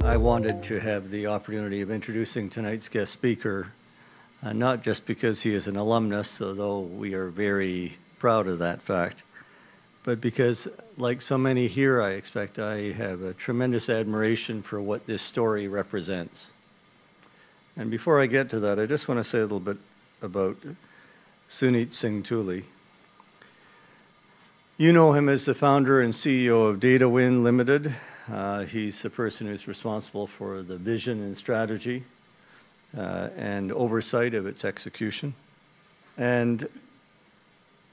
I wanted to have the opportunity of introducing tonight's guest speaker, not just because he is an alumnus, although we are very proud of that fact, but because, like so many here, I expect, I have a tremendous admiration for what this story represents. And before I get to that, I just want to say a little bit about Suneet Singh Tuli. You know him as the founder and CEO of Datawind Limited. He's the person who's responsible for the vision and strategy and oversight of its execution. And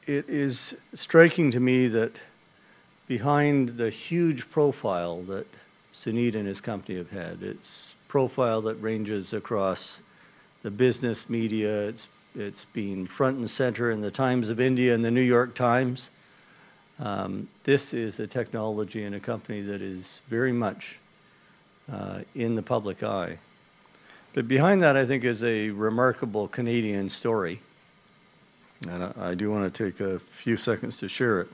it is striking to me that behind the huge profile that Sunit and his company have had, it's profile that ranges across the business media, it's been front and center in the Times of India and the New York Times. This is a technology and a company that is very much in the public eye. But behind that, I think, is a remarkable Canadian story. And I do want to take a few seconds to share it.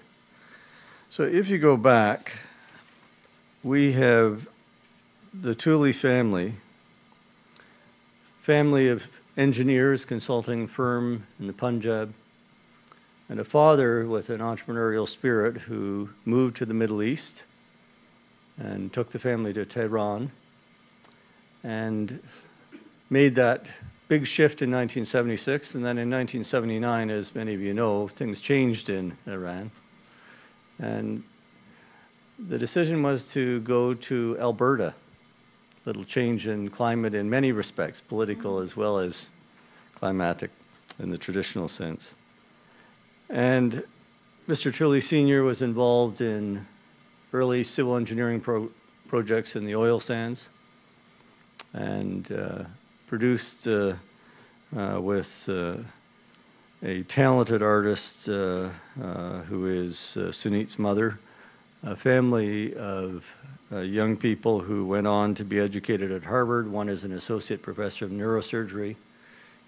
So if you go back, we have the Tuli family of engineers, consulting firm in the Punjab, and a father with an entrepreneurial spirit who moved to the Middle East and took the family to Tehran and made that big shift in 1976. And then in 1979, as many of you know, things changed in Iran. And the decision was to go to Alberta. Little change in climate in many respects, political as well as climatic in the traditional sense. And Mr. Tuli Sr. was involved in early civil engineering projects in the oil sands and produced with a talented artist who is Sunit's mother, a family of young people who went on to be educated at Harvard. One is an associate professor of neurosurgery.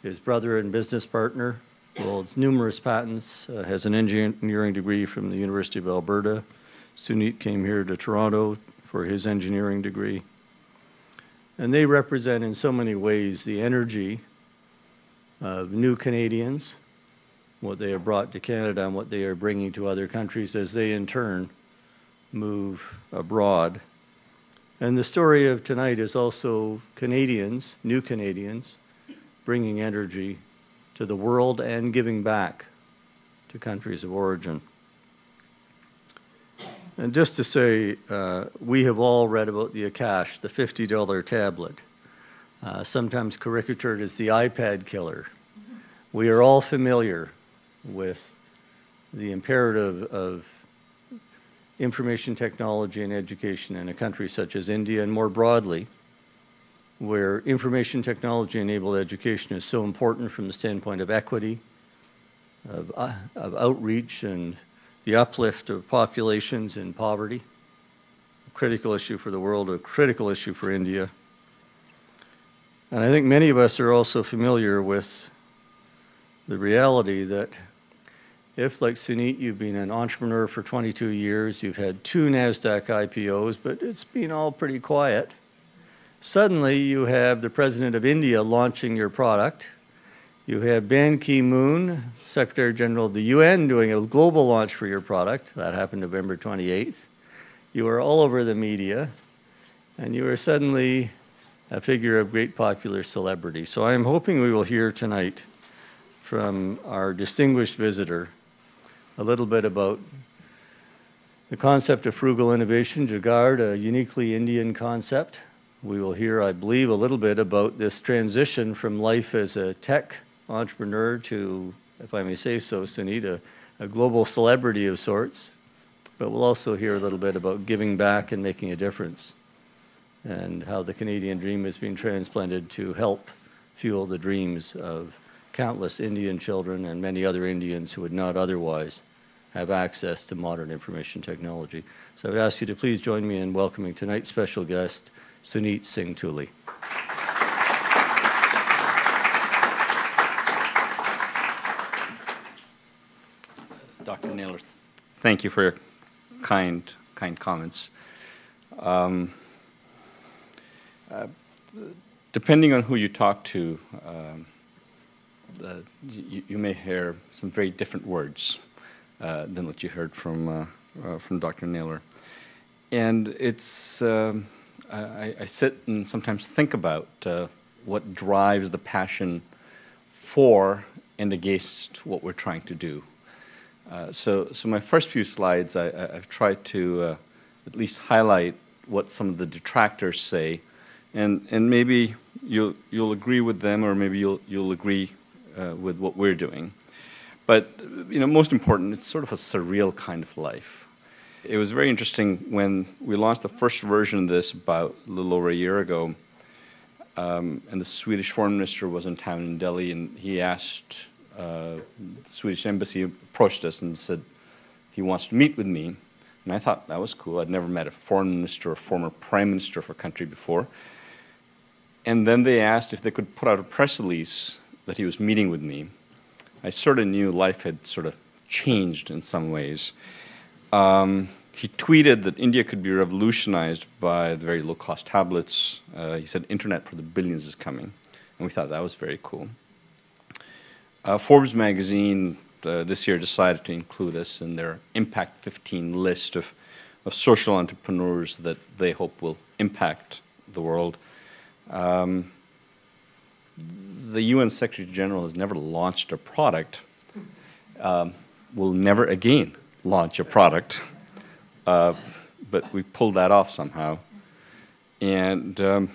His brother and business partner holds numerous patents, has an engineering degree from the University of Alberta. Sunit came here to Toronto for his engineering degree. And they represent in so many ways the energy of new Canadians, what they have brought to Canada and what they are bringing to other countries as they in turn move abroad. And the story of tonight is also Canadians, new Canadians, bringing energy to the world and giving back to countries of origin. And just to say, we have all read about the Akash, the $50 tablet, sometimes caricatured as the iPad killer. We are all familiar with the imperative of information technology and education in a country such as India, and more broadly, where information technology-enabled education is so important from the standpoint of equity, of outreach, and the uplift of populations in poverty, a critical issue for the world, a critical issue for India. And I think many of us are also familiar with the reality that if, like Sunit, you've been an entrepreneur for 22 years, you've had 2 NASDAQ IPOs, but it's been all pretty quiet. Suddenly, you have the President of India launching your product. You have Ban Ki-moon, Secretary General of the UN, doing a global launch for your product. That happened November 28th. You are all over the media, and you are suddenly a figure of great popular celebrity. So I am hoping we will hear tonight from our distinguished visitor a little bit about the concept of frugal innovation, Jugaad, a uniquely Indian concept. We will hear, I believe, a little bit about this transition from life as a tech entrepreneur to, if I may say so, Sunit, a global celebrity of sorts. But we'll also hear a little bit about giving back and making a difference, and how the Canadian dream has been transplanted to help fuel the dreams of countless Indian children and many other Indians who would not otherwise have access to modern information technology. So I would ask you to please join me in welcoming tonight's special guest, Suneet Singh Tuli. Dr. Naylor, thank you for your kind comments. Depending on who you talk to, you may hear some very different words than what you heard from Dr. Naylor. And it's, I sit and sometimes think about what drives the passion for and against what we're trying to do. So my first few slides, I've tried to at least highlight what some of the detractors say, and maybe you'll agree with them, or maybe you'll agree with what we're doing. But most important, it's sort of a surreal kind of life. It was very interesting when we launched the first version of this about a little over a year ago, and the Swedish foreign minister was in town in Delhi, and he asked, the Swedish embassy approached us and said he wants to meet with me. And I thought that was cool. I'd never met a foreign minister or former prime minister of a country before. And then they asked if they could put out a press release that he was meeting with me. I sort of knew life had sort of changed in some ways. He tweeted that India could be revolutionized by the very low-cost tablets. He said internet for the billions is coming. And we thought that was very cool. Forbes magazine this year decided to include us in their Impact 15 list of social entrepreneurs that they hope will impact the world. The UN Secretary General has never launched a product, will never again launch a product, but we pulled that off somehow. And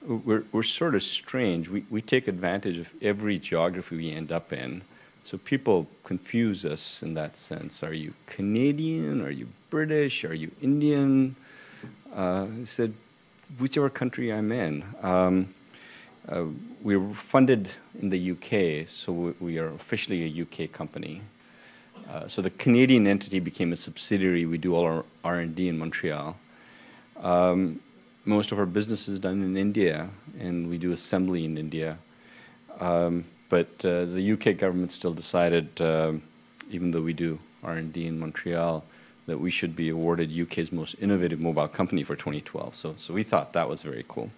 we're sort of strange. We take advantage of every geography we end up in. So people confuse us in that sense. Are you Canadian? Are you British? Are you Indian? I said, whichever country I'm in. We were funded in the UK, so we are officially a UK company. So the Canadian entity became a subsidiary. We do all our R&D in Montreal. Most of our business is done in India, and we do assembly in India. But the UK government still decided, even though we do R&D in Montreal, that we should be awarded UK's most innovative mobile company for 2012. So we thought that was very cool.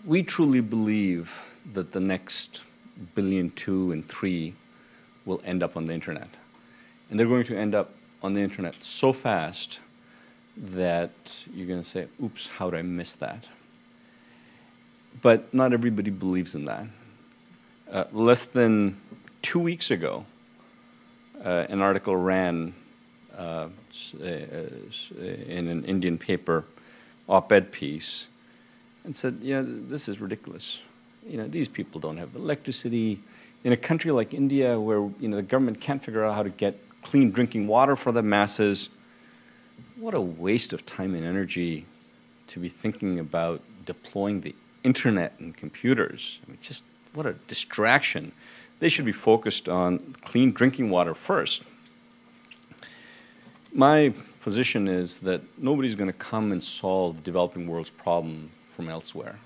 We truly believe that the next 1 billion, 2, and 3 will end up on the internet. And they're going to end up on the internet so fast that you're going to say, oops, how did I miss that? But not everybody believes in that. Less than 2 weeks ago, an article ran in an Indian paper, op-ed piece, and said, this is ridiculous. These people don't have electricity. In a country like India, where the government can't figure out how to get clean drinking water for the masses, what a waste of time and energy to be thinking about deploying the internet and computers. I mean, just what a distraction. They should be focused on clean drinking water first. My position is that nobody's going to come and solve the developing world's problem from elsewhere.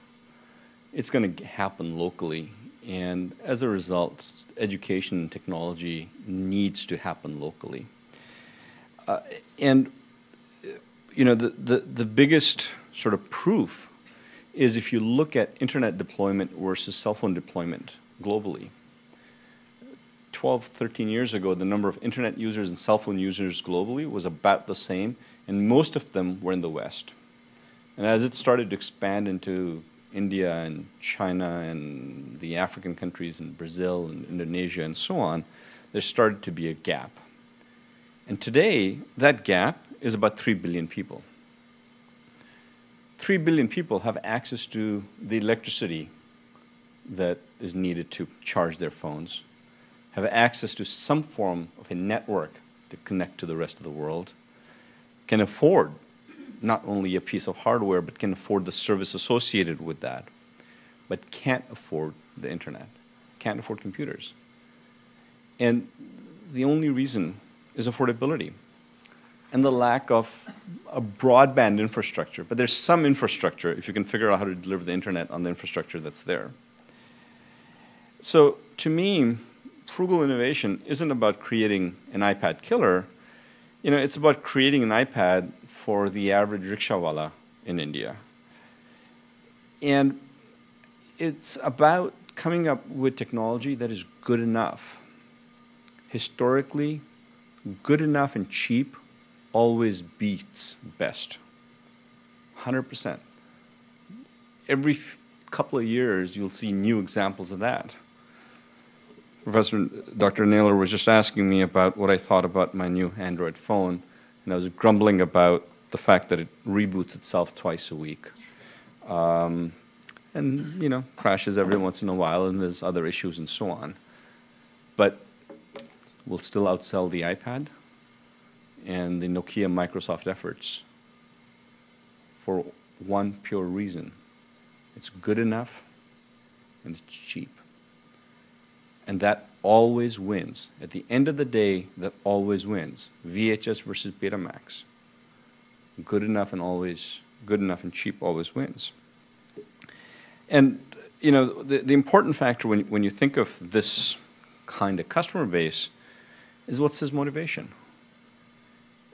It's going to happen locally, and as a result, education and technology needs to happen locally. The biggest sort of proof is if you look at internet deployment versus cell phone deployment globally. 12, 13 years ago, the number of internet users and cell phone users globally was about the same, and most of them were in the West. And as it started to expand into India and China and the African countries and Brazil and Indonesia and so on, there started to be a gap. And today, that gap is about 3 billion people. 3 billion people have access to the electricity that is needed to charge their phones, have access to some form of a network to connect to the rest of the world, can afford not only a piece of hardware, but can afford the service associated with that, but can't afford the internet, can't afford computers. And the only reason is affordability and the lack of a broadband infrastructure. But there's some infrastructure if you can figure out how to deliver the internet on the infrastructure that's there. So to me, frugal innovation isn't about creating an iPad killer. It's about creating an iPad for the average rickshawala in India. And it's about coming up with technology that is good enough. Historically, good enough and cheap always beats best. 100%. Every couple of years, you'll see new examples of that. Dr. Naylor was just asking me about what I thought about my new Android phone, and I was grumbling about the fact that it reboots itself twice a week. And, you know, crashes every once in a while, and there's other issues and so on. But we'll still outsell the iPad and the Nokia Microsoft efforts for one pure reason. It's good enough and it's cheap. And that always wins. At the end of the day, that always wins. VHS versus Betamax. Good enough and cheap always wins. And you know, the important factor when you think of this kind of customer base is what's his motivation.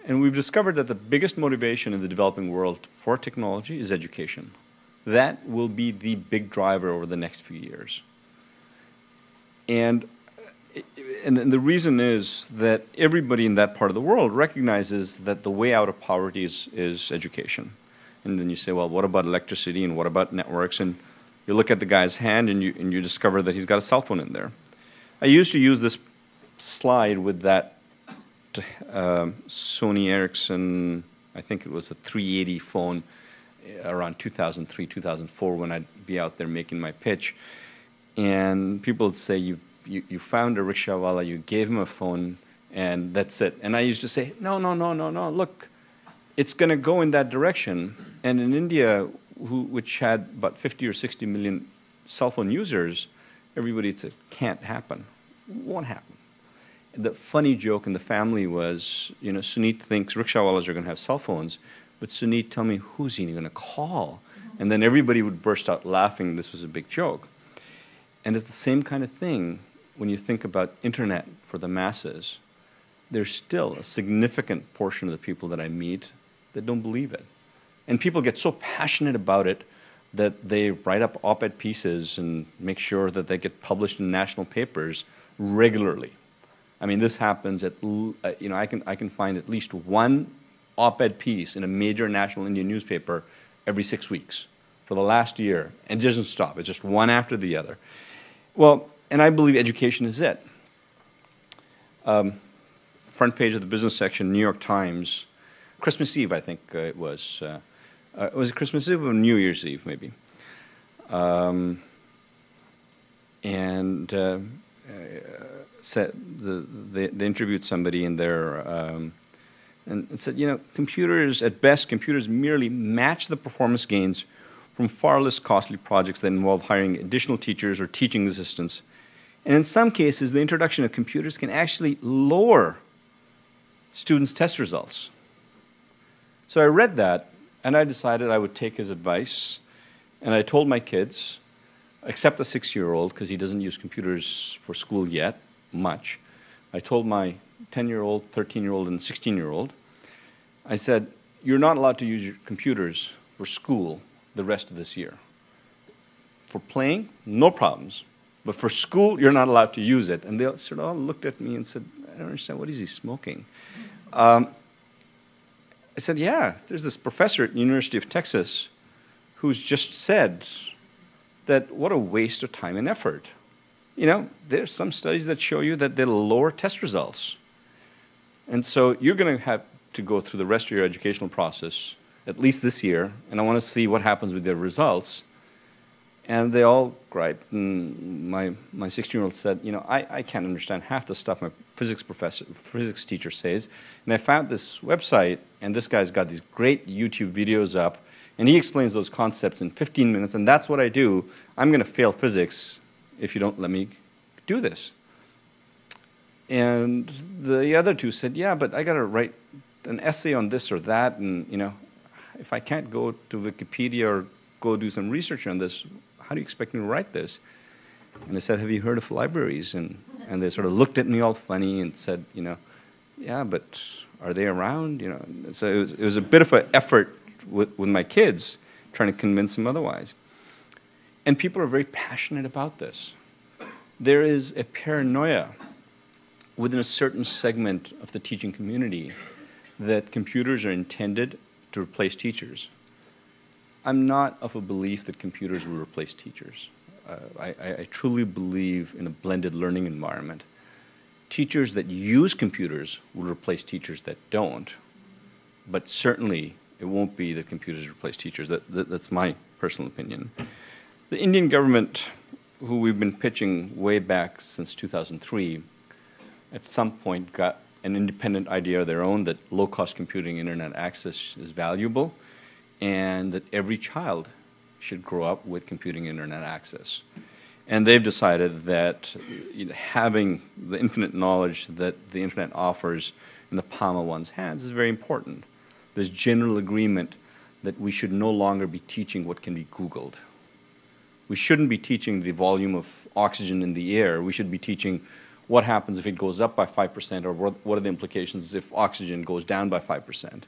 And we've discovered that the biggest motivation in the developing world for technology is education. That will be the big driver over the next few years. And the reason is that everybody in that part of the world recognizes that the way out of poverty is education. And then you say, well, what about electricity and what about networks? And you look at the guy's hand and you discover that he's got a cell phone in there. I used to use this slide with that Sony Ericsson, I think it was a 380 phone around 2003, 2004 when I'd be out there making my pitch. And people would say, you found a rickshawala, you gave him a phone, and that's it. And I used to say, no, look, it's going to go in that direction. And in India, which had about 50 or 60 million cell phone users, everybody said, can't happen, won't happen. The funny joke in the family was, you know, Sunit thinks rickshawalas are going to have cell phones, but Sunit, tell me, who's he going to call? And then everybody would burst out laughing. This was a big joke. And it's the same kind of thing when you think about internet for the masses. There's still a significant portion of the people that I meet that don't believe it. And people get so passionate about it that they write up op-ed pieces and make sure that they get published in national papers regularly. I mean, this happens at, you know, I can find at least one op-ed piece in a major national Indian newspaper every 6 weeks for the last year, and it doesn't stop. It's just one after the other. Well, and I believe education is it. Front page of the business section, New York Times, Christmas Eve, I think it was. Was it Christmas Eve or New Year's Eve, maybe? Said they interviewed somebody in there and said, you know, computers, at best, computers merely match the performance gains from far less costly projects that involve hiring additional teachers or teaching assistants. And in some cases, the introduction of computers can actually lower students' test results. So I read that, and I decided I would take his advice, and I told my kids, except the 6-year-old, because he doesn't use computers for school yet, much. I told my 10-year-old, 13-year-old, and 16-year-old, I said, you're not allowed to use your computers for school the rest of this year. For playing, no problems. But for school, you're not allowed to use it. And they sort of all looked at me and said, I don't understand, what is he smoking? I said, yeah, there's this professor at the University of Texas who's just said that what a waste of time and effort. You know, there's some studies that show you that they'll lower test results. And so you're going to have to go through the rest of your educational process, at least this year, and I want to see what happens with their results. And they all griped, and my 16-year-old said, you know, I can't understand half the stuff my physics teacher says. And I found this website, and this guy's got these great YouTube videos up, and he explains those concepts in 15 minutes, and that's what I do. I'm going to fail physics if you don't let me do this. And the other two said, yeah, but I got to write an essay on this or that, and you know, if I can't go to Wikipedia or go do some research on this, how do you expect me to write this? And I said, have you heard of libraries? And they sort of looked at me all funny and said, you know, yeah, but are they around? You know, so it was a bit of an effort with my kids, trying to convince them otherwise. And people are very passionate about this. There is a paranoia within a certain segment of the teaching community that computers are intended to replace teachers. I'm not of a belief that computers will replace teachers. I truly believe in a blended learning environment. Teachers that use computers will replace teachers that don't, but certainly it won't be that computers replace teachers. That's my personal opinion. The Indian government, who we've been pitching way back since 2003, at some point got an independent idea of their own that low-cost computing internet access is valuable and that every child should grow up with computing internet access. And they've decided that having the infinite knowledge that the internet offers in the palm of one's hands is very important. There's general agreement that we should no longer be teaching what can be Googled. We shouldn't be teaching the volume of oxygen in the air. We should be teaching what happens if it goes up by 5%, or what are the implications if oxygen goes down by 5%.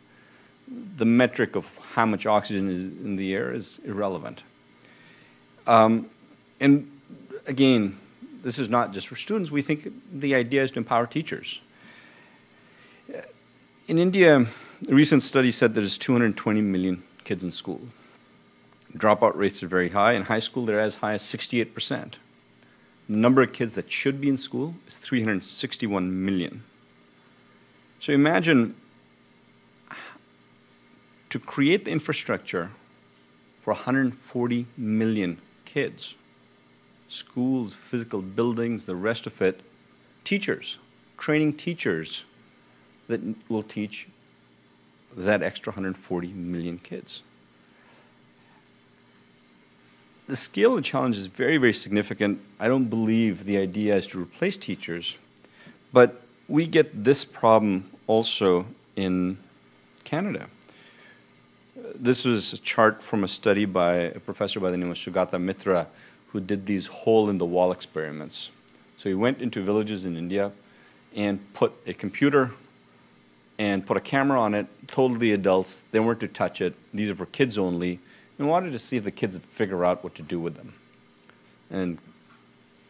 The metric of how much oxygen is in the air is irrelevant. And again, this is not just for students. We think the idea is to empower teachers. In India, a recent study said that there's 220 million kids in school. Dropout rates are very high. In high school, they're as high as 68%. The number of kids that should be in school is 361 million. So imagine to create the infrastructure for 140 million kids, schools, physical buildings, the rest of it, teachers, training teachers that will teach that extra 140 million kids. The scale of the challenge is very, very significant. I don't believe the idea is to replace teachers, but we get this problem also in Canada. This was a chart from a study by a professor by the name of Sugata Mitra, who did these hole-in-the-wall experiments. So he went into villages in India and put a computer and put a camera on it, told the adults they weren't to touch it, these are for kids only, and wanted to see if the kids would figure out what to do with them. And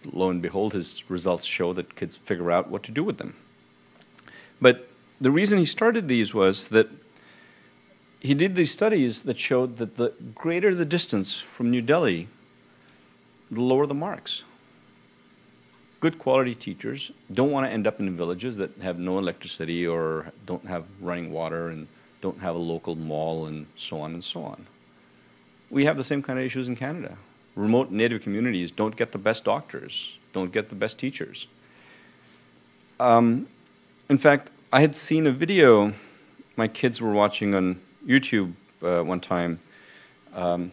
lo and behold, his results show that kids figure out what to do with them. But the reason he started these was that he did these studies that showed that the greater the distance from New Delhi, the lower the marks. Good quality teachers don't want to end up in villages that have no electricity or don't have running water and don't have a local mall and so on and so on. We have the same kind of issues in Canada. Remote native communities don't get the best doctors, don't get the best teachers. In fact, I had seen a video my kids were watching on YouTube one time, and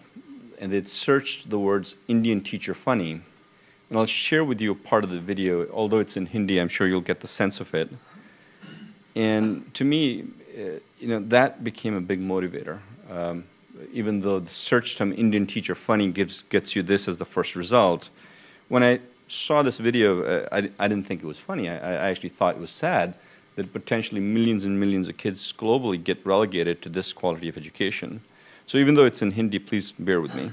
they'd searched the words Indian teacher funny. And I'll share with you a part of the video. Although it's in Hindi, I'm sure you'll get the sense of it. And to me, that became a big motivator. Even though the search term Indian teacher funny gets you this as the first result, when I saw this video, I didn't think it was funny. I actually thought it was sad that potentially millions and millions of kids globally get relegated to this quality of education. So even though it's in Hindi, please bear with me.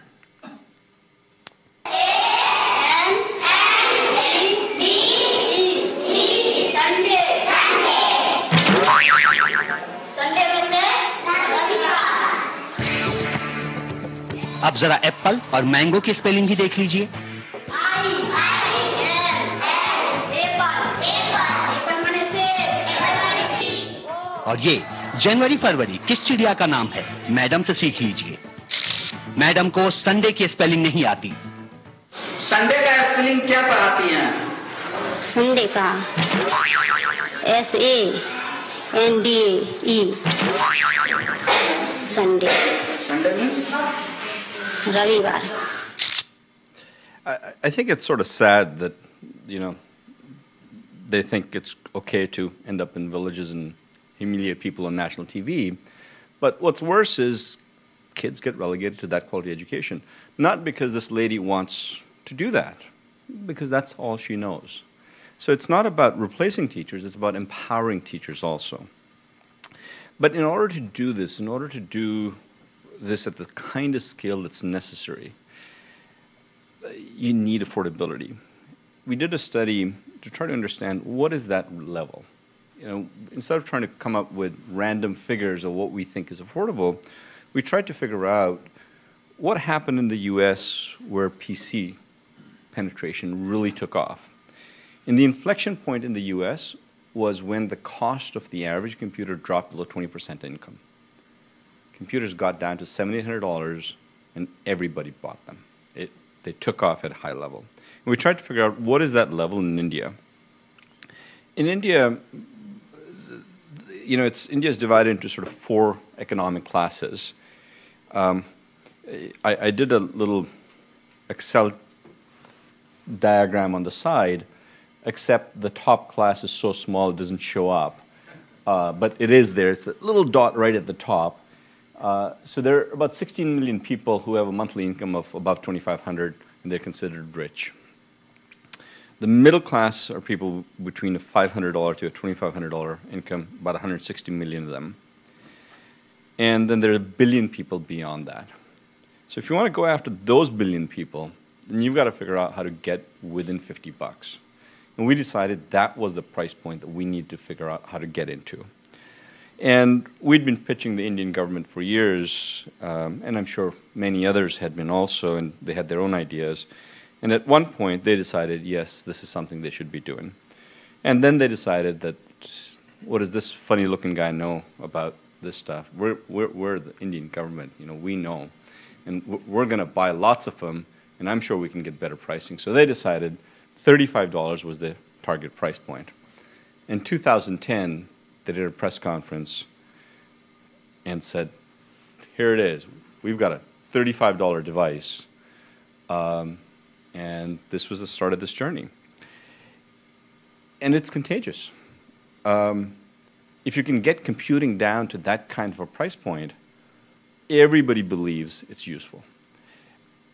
अब जरा Apple और mango की spelling भी देख लीजिए। और ये जनवरी फरवरी किस चिड़िया का नाम है? मैडम से सीख लीजिए। मैडम को संडे की स्पेलिंग नहीं आती। संडे का स्पेलिंग क्या पढ़ाती हैं? संडे का SANDE संडे। संडे मीन्स रविवार। I think it's sort of sad that, they think it's okay to end up in villages and humiliate people on national TV. But what's worse is kids get relegated to that quality education. Not because this lady wants to do that, because that's all she knows. So it's not about replacing teachers, it's about empowering teachers also. But in order to do this, in order to do this at the kind of scale that's necessary, you need affordability. We did a study to try to understand what is that level. You know, instead of trying to come up with random figures of what we think is affordable, we tried to figure out what happened in the US where PC penetration really took off. And the inflection point in the US was when the cost of the average computer dropped below 20% income. Computers got down to $700, $800, and everybody bought them. They took off at a high level. And we tried to figure out what is that level in India. In India, you know, India is divided into sort of 4 economic classes. I did a little Excel diagram on the side, except the top class is so small it doesn't show up. But it is there. It's a little dot right at the top. So there are about 16 million people who have a monthly income of above $2,500, and they're considered rich. The middle class are people between a $500 to a $2,500 income, about 160 million of them. And then there are a billion people beyond that. So if you want to go after those billion people, then you've got to figure out how to get within 50 bucks. And we decided that was the price point that we need to figure out how to get into. And we'd been pitching the Indian government for years, and I'm sure many others had been also, and they had their own ideas. And at one point, they decided, yes, this is something they should be doing. And then they decided that, what does this funny-looking guy know about this stuff? We're the Indian government, you know, we know. And we're going to buy lots of them, and I'm sure we can get better pricing. So they decided $35 was the target price point. In 2010, they did a press conference and said, here it is. We've got a $35 device. And this was the start of this journey. And it's contagious. If you can get computing down to that kind of a price point, everybody believes it's useful.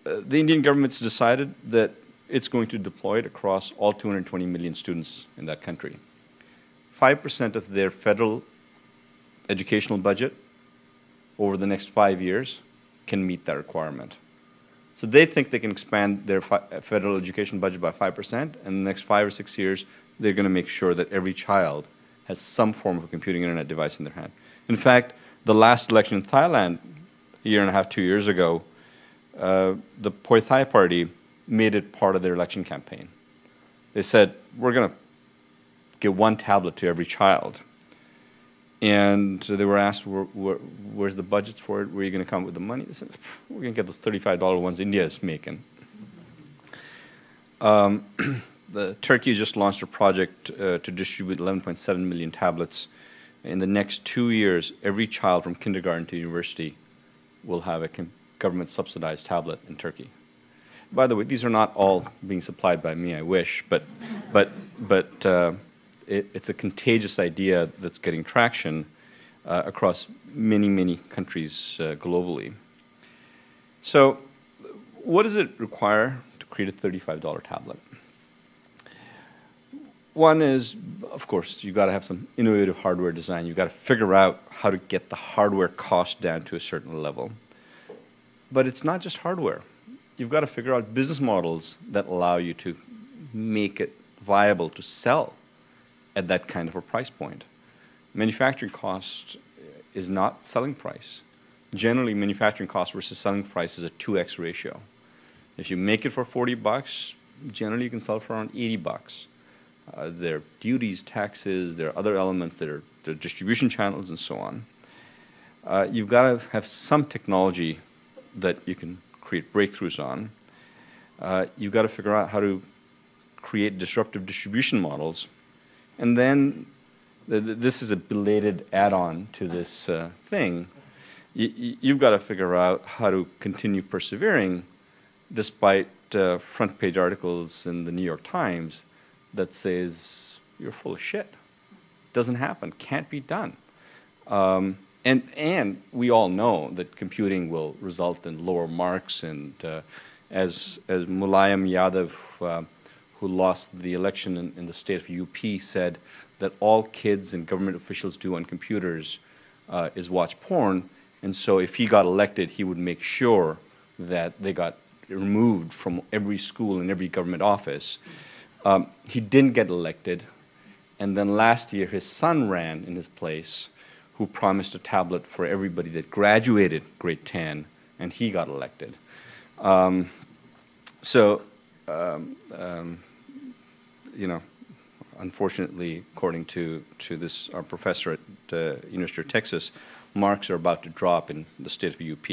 The Indian government's decided that it's going to deploy it across all 220 million students in that country. 5% of their federal educational budget over the next 5 years can meet that requirement. So they think they can expand their federal education budget by 5%, and in the next 5 or 6 years, they're going to make sure that every child has some form of a computing internet device in their hand. In fact, the last election in Thailand, a year and a half, 2 years ago, the Pheu Thai party made it part of their election campaign. They said, we're going to give 1 tablet to every child. And they were asked, where's the budgets for it? Where are you going to come up with the money? They said, we're going to get those $35 ones India is making. Turkey just launched a project to distribute 11.7 million tablets. In the next 2 years, every child from kindergarten to university will have a government-subsidized tablet in Turkey. By the way, these are not all being supplied by me, I wish, but it's a contagious idea that's getting traction across many, many countries globally. So what does it require to create a $35 tablet? One is, of course, you've got to have some innovative hardware design. You've got to figure out how to get the hardware cost down to a certain level. But it's not just hardware. You've got to figure out business models that allow you to make it viable to sell at that kind of a price point. Manufacturing cost is not selling price. Generally, manufacturing cost versus selling price is a 2x ratio. If you make it for 40 bucks, generally you can sell for around 80 bucks. There are duties, taxes, there are other elements, there are distribution channels and so on. You've got to have some technology that you can create breakthroughs on. You've got to figure out how to create disruptive distribution models. And then, this is a belated add-on to this thing. You've got to figure out how to continue persevering despite front-page articles in the New York Times that says, you're full of shit. Doesn't happen, can't be done. And we all know that computing will result in lower marks, and as Mulayam Yadav, who lost the election in the state of UP, said that all kids and government officials do on computers is watch porn, And so if he got elected, he would make sure that they got removed from every school and every government office. He didn't get elected. And then last year, his son ran in his place, who promised a tablet for everybody that graduated grade 10, and he got elected. You know, unfortunately, according to this, our professor at University of Texas, marks are about to drop in the state of UP.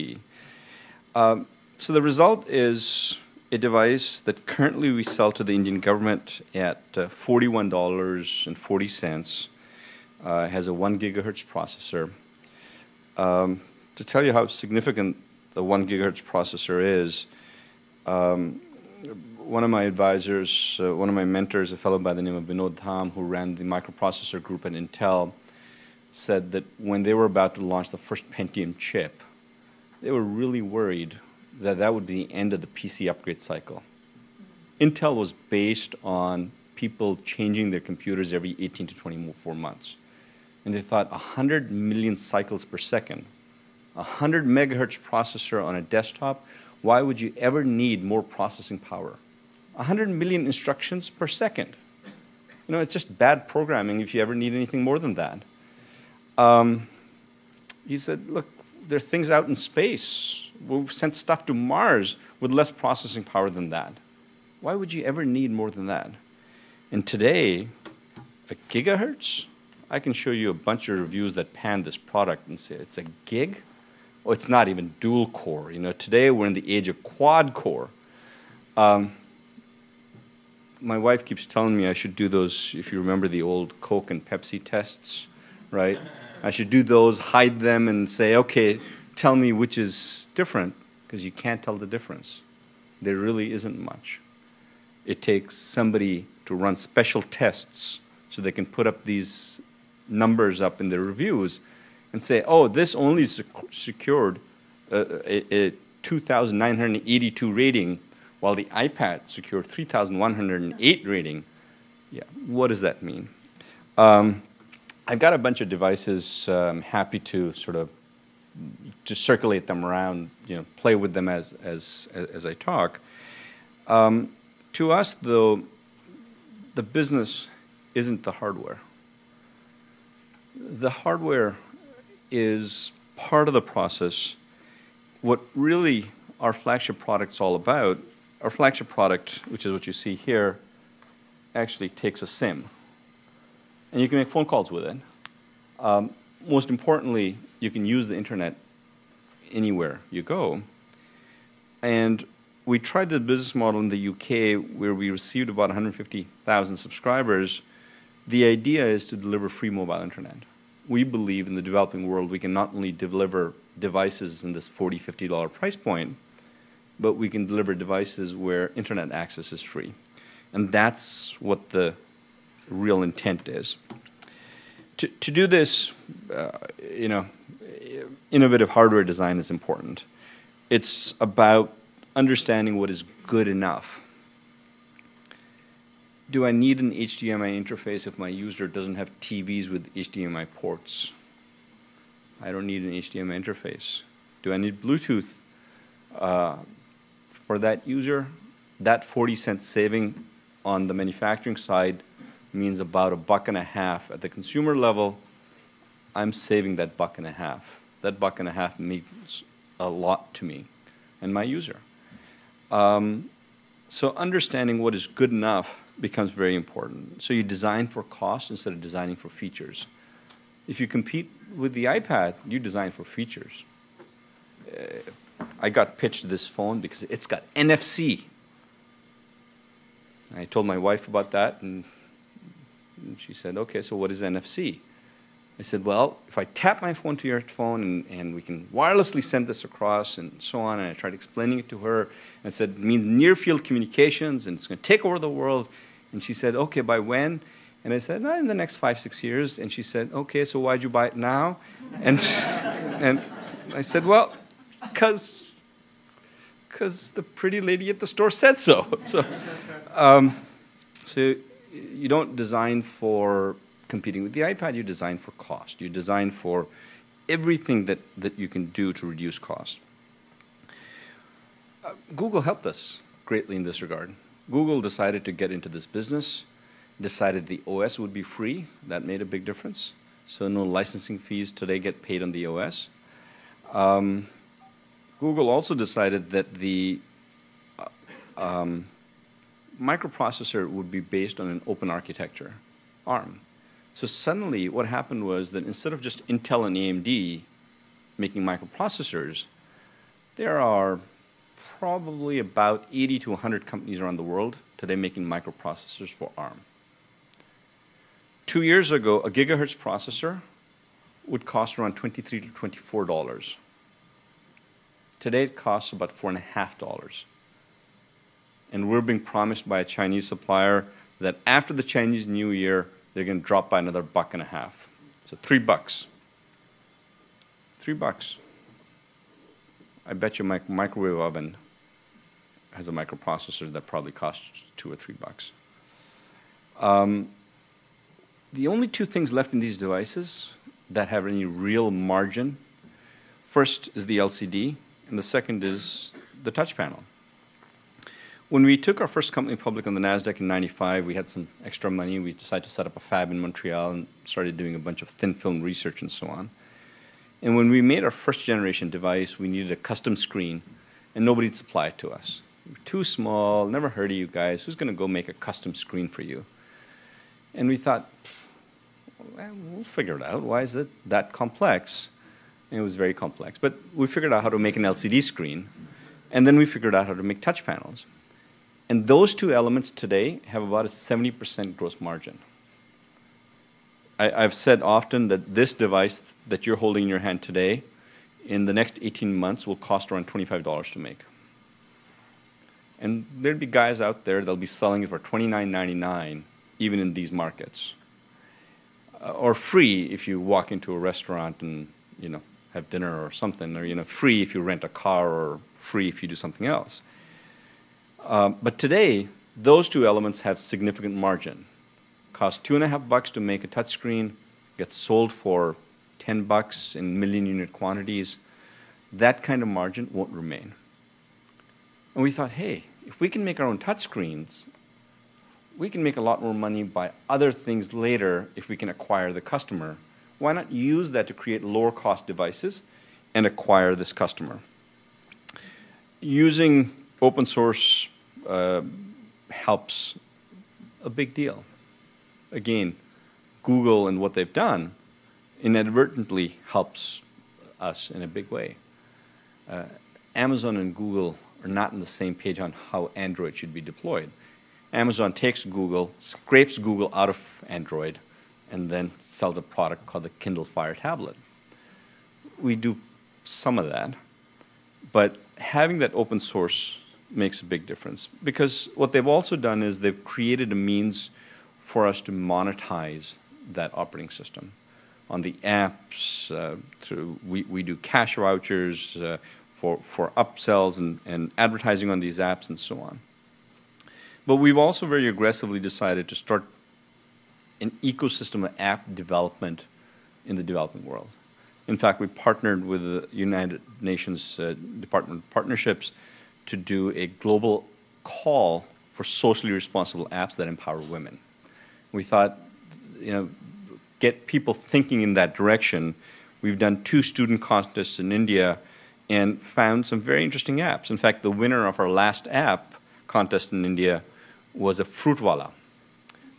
So the result is a device that currently we sell to the Indian government at $41.40. Has a 1 gigahertz processor. To tell you how significant the 1 gigahertz processor is, one of my advisors, one of my mentors, a fellow by the name of Vinod Dham, who ran the microprocessor group at Intel, said that when they were about to launch the first Pentium chip, they were really worried that that would be the end of the PC upgrade cycle. Intel was based on people changing their computers every 18 to 24 months. And they thought 100 million cycles per second, 100 megahertz processor on a desktop, why would you ever need more processing power? 100 million instructions per second. You know, it's just bad programming if you ever need anything more than that. He said, look, there are things out in space. We've sent stuff to MaRS with less processing power than that. Why would you ever need more than that? And today, a gigahertz? I can show you a bunch of reviews that pan this product and say, it's a gig? Oh, it's not even dual core. You know, today we're in the age of quad core. My wife keeps telling me I should do those, if you remember the old Coke and Pepsi tests, right? I should do those, hide them, and say, okay, tell me which is different, because you can't tell the difference. There really isn't much. It takes somebody to run special tests so they can put up these numbers up in their reviews and say, oh, this only secured a 2,982 rating, while the iPad secured 3,108 rating. Yeah, what does that mean? I've got a bunch of devices. I'm happy to sort of just circulate them around, you know, play with them as I talk. To us, though, the business isn't the hardware. The hardware is part of the process. What really our flagship product's all about, our flagship product, which is what you see here, actually takes a SIM. And you can make phone calls with it. Most importantly, you can use the internet anywhere you go. And we tried the business model in the UK where we received about 150,000 subscribers. The idea is to deliver free mobile internet. We believe in the developing world we can not only deliver devices in this $40, $50 price point, but we can deliver devices where internet access is free. And that's what the real intent is. To do this, you know, innovative hardware design is important. It's about understanding what is good enough. Do I need an HDMI interface if my user doesn't have TVs with HDMI ports? I don't need an HDMI interface. Do I need Bluetooth? For that user, that 40-cent saving on the manufacturing side means about $1.50 at the consumer level. I'm saving that $1.50. That $1.50 means a lot to me and my user. So understanding what is good enough becomes very important. So you design for cost instead of designing for features. If you compete with the iPad, you design for features. I got pitched this phone because it's got NFC. I told my wife about that, and she said, okay, so what is NFC? I said, well, if I tap my phone to your phone and we can wirelessly send this across and so on, and I tried explaining it to her, and said it means near-field communications and it's going to take over the world. And she said, okay, by when? And I said, in the next 5, 6 years. And she said, okay, so why'd you buy it now? And I said, well, because the pretty lady at the store said so. So you don't design for competing with the iPad, you design for cost. You design for everything that you can do to reduce cost. Google helped us greatly in this regard. Google decided to get into this business, decided the OS would be free. That made a big difference. So no licensing fees today get paid on the OS. Google also decided that the microprocessor would be based on an open architecture, ARM. So suddenly what happened was that instead of just Intel and AMD making microprocessors, there are probably about 80 to 100 companies around the world today making microprocessors for ARM. 2 years ago, a gigahertz processor would cost around $23 to $24. Today it costs about $4.50. And we're being promised by a Chinese supplier that after the Chinese New Year, they're going to drop by another $1.50. So $3. $3. I bet you my microwave oven has a microprocessor that probably costs $2 or $3. The only two things left in these devices that have any real margin, first is the LCD, and the second is the touch panel. When we took our first company public on the NASDAQ in '95, we had some extra money. We decided to set up a fab in Montreal and started doing a bunch of thin film research and so on. And when we made our first generation device, we needed a custom screen, and nobody'd supply it to us. We were too small, never heard of you guys. Who's going to go make a custom screen for you? And we thought, well, we'll figure it out. Why is it that complex? And it was very complex. But we figured out how to make an LCD screen, and then we figured out how to make touch panels. And those two elements today have about a 70% gross margin. I've said often that this device that you're holding in your hand today, in the next 18 months, will cost around $25 to make. And there'd be guys out there that'll be selling it for $29.99, even in these markets. Or free if you walk into a restaurant and have dinner or something, or free if you rent a car, or free if you do something else. But today, those two elements have significant margin. Costs $2.50 to make a touchscreen, gets sold for $10 in million unit quantities. That kind of margin won't remain. And we thought, hey, if we can make our own touchscreens, we can make a lot more money by other things later if we can acquire the customer. Why not use that to create lower cost devices and acquire this customer? Using open source helps a big deal. Again, Google and what they've done inadvertently helps us in a big way. Amazon and Google are not on the same page on how Android should be deployed. Amazon takes Google, scrapes Google out of Android, and then sells a product called the Kindle Fire tablet. We do some of that, but having that open source makes a big difference, because what they've also done is they've created a means for us to monetize that operating system. On the apps, we do cash vouchers for upsells and advertising on these apps and so on. But we've also very aggressively decided to start an ecosystem of app development in the developing world. In fact, we partnered with the United Nations Department of Partnerships to do a global call for socially responsible apps that empower women. We thought, get people thinking in that direction. We've done 2 student contests in India and found some very interesting apps. In fact, the winner of our last app contest in India was a Fruitwala.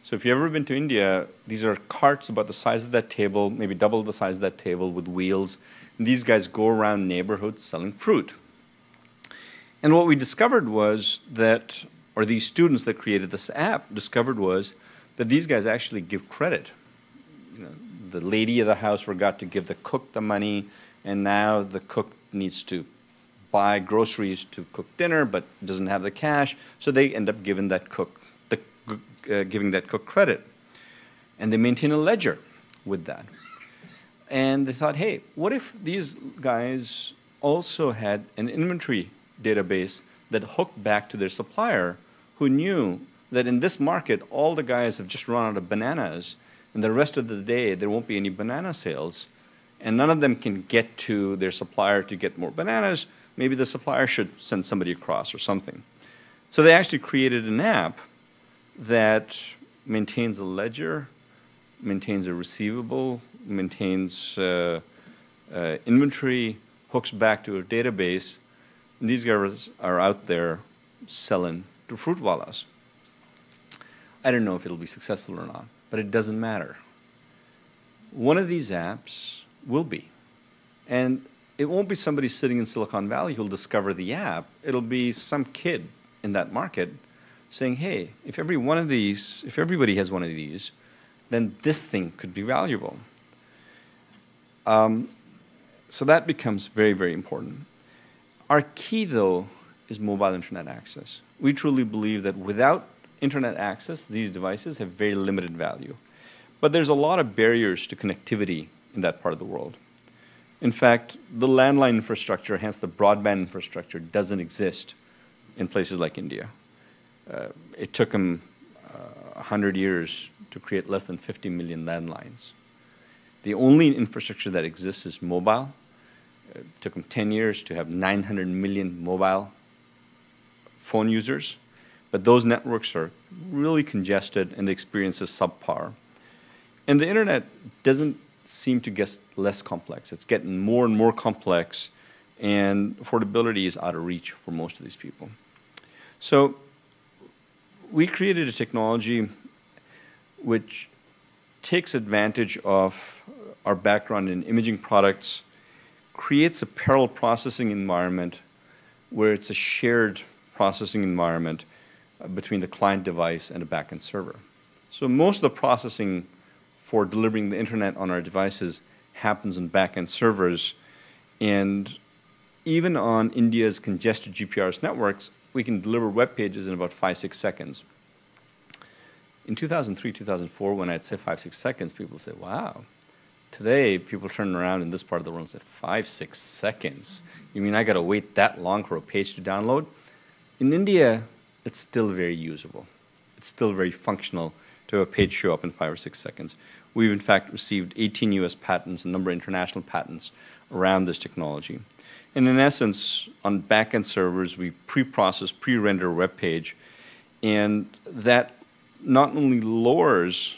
So if you've ever been to India, these are carts about the size of that table, maybe double the size of that table with wheels. And these guys go around neighborhoods selling fruit. And what we discovered was that, or these students that created this app discovered was that these guys actually give credit. The lady of the house forgot to give the cook the money, and now the cook needs to buy groceries to cook dinner but doesn't have the cash, so they end up giving that cook credit. And they maintain a ledger with that. And they thought, hey, what if these guys also had an inventory database that hooked back to their supplier, who knew that in this market, all the guys have just run out of bananas, and the rest of the day, there won't be any banana sales. and none of them can get to their supplier to get more bananas, maybe the supplier should send somebody across or something. So they actually created an app that maintains a ledger, maintains a receivable, maintains inventory, hooks back to a database, and these guys are out there selling to fruit wallas. I don't know if it'll be successful or not, but it doesn't matter. One of these apps will be. And it won't be somebody sitting in Silicon Valley who'll discover the app. It'll be some kid in that market saying, hey, if everybody has one of these, then this thing could be valuable. So that becomes very, very important. Our key, though, is mobile internet access. We truly believe that without internet access, these devices have very limited value. But there's a lot of barriers to connectivity in that part of the world. In fact, the landline infrastructure, hence the broadband infrastructure, doesn't exist in places like India. It took them 100 years to create less than 50 million landlines. The only infrastructure that exists is mobile. It took them 10 years to have 900 million mobile phone users. But those networks are really congested and the experience is subpar. And the internet doesn't seem to get less complex. It's getting more and more complex, and affordability is out of reach for most of these people. So we created a technology which takes advantage of our background in imaging products, creates a parallel processing environment where it's a shared processing environment between the client device and a backend server. So most of the processing for delivering the internet on our devices happens in backend servers, and even on India's congested GPRS networks, we can deliver web pages in about 5-6 seconds. In 2003, 2004, when I'd say 5-6 seconds, people would say, wow. Today, people turn around in this part of the world and say, 5-6 seconds? You mean I got to wait that long for a page to download? In India, it's still very usable. It's still very functional to have a page show up in 5 or 6 seconds. We've, in fact, received 18 US patents, a number of international patents around this technology. And in essence, on backend servers, we pre-process, pre-render a web page, and that not only lowers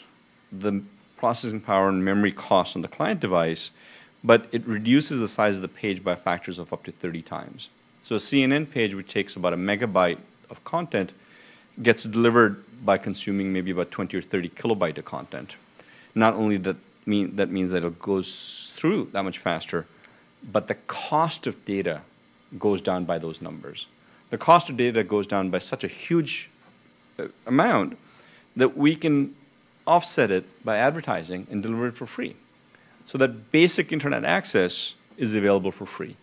the processing power and memory cost on the client device, but it reduces the size of the page by factors of up to 30 times. So a CNN page, which takes about a megabyte of content, gets delivered by consuming maybe about 20 or 30 kilobyte of content. Not only that means that it goes through that much faster, but the cost of data goes down by those numbers. The cost of data goes down by such a huge amount that we can offset it by advertising and deliver it for free. So that basic internet access is available for free.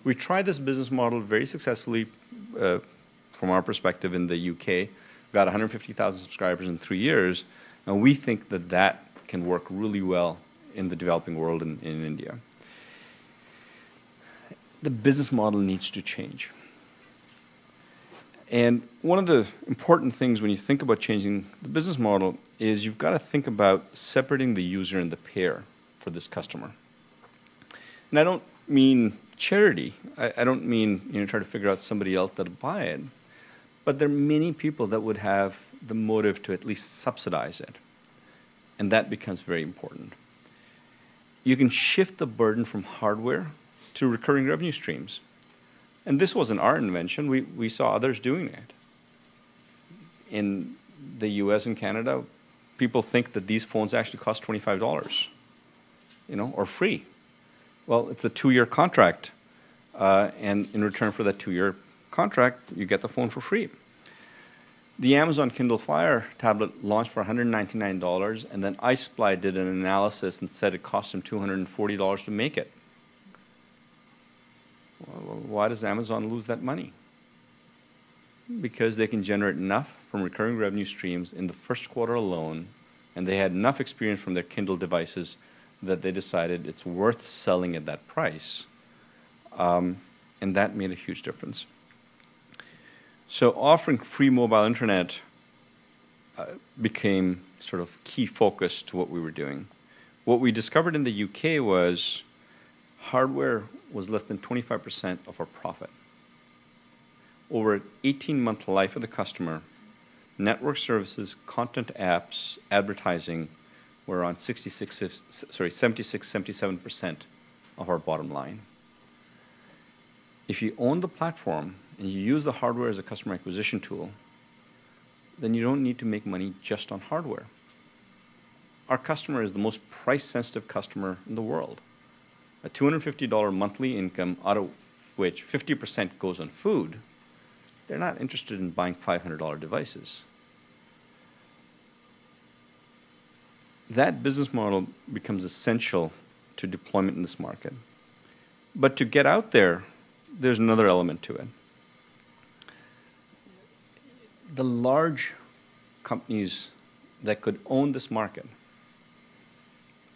We tried this business model very successfully from our perspective in the UK, got 150,000 subscribers in 3 years, and we think that that can work really well in the developing world in India. The business model needs to change. And one of the important things when you think about changing the business model is you've got to think about separating the user and the payer for this customer. And I don't mean charity. I don't mean try to figure out somebody else that'll buy it. But there are many people that would have the motive to at least subsidize it. And that becomes very important. You can shift the burden from hardware to recurring revenue streams. And this wasn't our invention. We saw others doing it. In the US and Canada, people think that these phones actually cost $25, or free. Well, it's a 2-year contract. And in return for that 2-year contract, you get the phone for free. The Amazon Kindle Fire tablet launched for $199, and then iSupply did an analysis and said it cost them $240 to make it. Well, why does Amazon lose that money? Because they can generate enough from recurring revenue streams in the first quarter alone, and they had enough experience from their Kindle devices that they decided it's worth selling at that price. And that made a huge difference. So offering free mobile internet became sort of key focus to what we were doing. What we discovered in the UK was hardware was less than 25% of our profit. Over an 18-month life of the customer, network services, content apps, advertising were on 76, 77% of our bottom line. If you own the platform and you use the hardware as a customer acquisition tool, then you don't need to make money just on hardware. Our customer is the most price-sensitive customer in the world. A $250 monthly income, out of which 50% goes on food, they're not interested in buying $500 devices. That business model becomes essential to deployment in this market. But to get out there, there's another element to it. The large companies that could own this market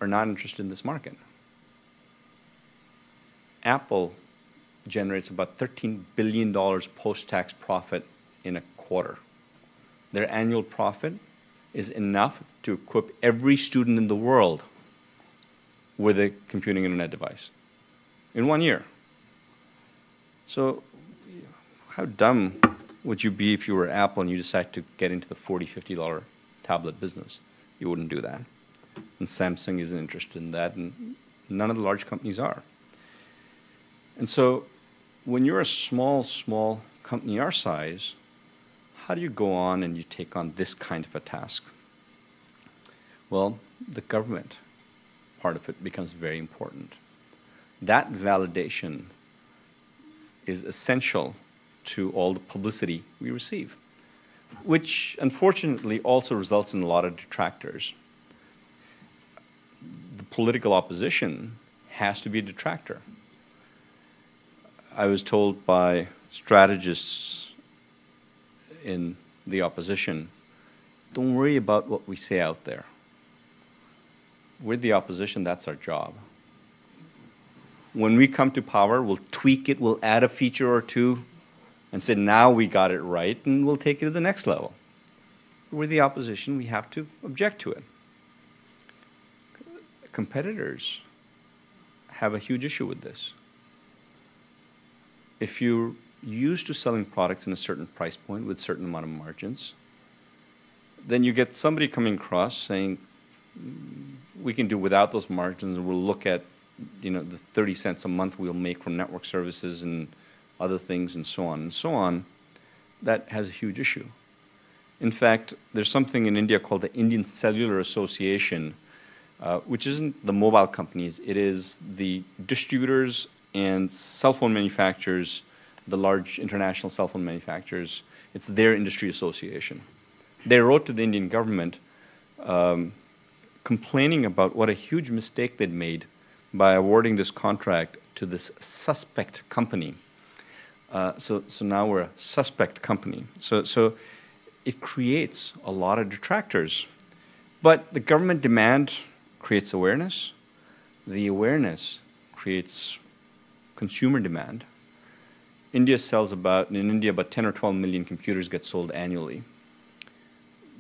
are not interested in this market. Apple generates about $13 billion post-tax profit in a quarter. Their annual profit is enough to equip every student in the world with a computing internet device in 1 year. So how dumb would you be if you were Apple and you decide to get into the $40, $50 tablet business? You wouldn't do that. And Samsung isn't interested in that, and none of the large companies are. And so when you're a small company our size, how do you go on and you take on this kind of a task? Well, the government part of it becomes very important. That validation is essential to all the publicity we receive, which unfortunately also results in a lot of detractors. The political opposition has to be a detractor. I was told by strategists in the opposition, don't worry about what we say out there. We're the opposition, that's our job. When we come to power, we'll tweak it, we'll add a feature or two, and say, now we got it right, and we'll take it to the next level. We're the opposition, we have to object to it. Competitors have a huge issue with this. If you're used to selling products in a certain price point with a certain amount of margins, then you get somebody coming across saying, we can do without those margins, and we'll look at the 30 cents a month we'll make from network services and other things and so on, that has a huge issue. In fact, there's something in India called the Indian Cellular Association, which isn't the mobile companies, it is the distributors and cell phone manufacturers, the large international cell phone manufacturers. It's their industry association. They wrote to the Indian government complaining about what a huge mistake they'd made by awarding this contract to this suspect company. So now we're a suspect company. So it creates a lot of detractors. But the government demand creates awareness. The awareness creates consumer demand. In India, about 10 or 12 million computers get sold annually.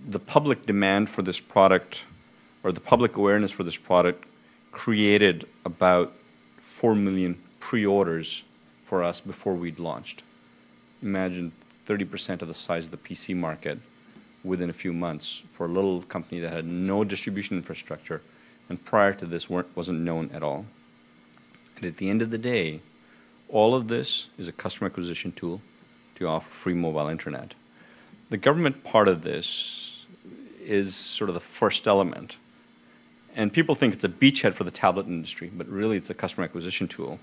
The public demand for this product, or the public awareness for this product, created about 4 million pre-orders for us before we'd launched. Imagine 30% of the size of the PC market within a few months for a little company that had no distribution infrastructure, and prior to this wasn't known at all. And at the end of the day, all of this is a customer acquisition tool to offer free mobile internet. The government part of this is sort of the first element. And people think it's a beachhead for the tablet industry, but really it's a customer acquisition tool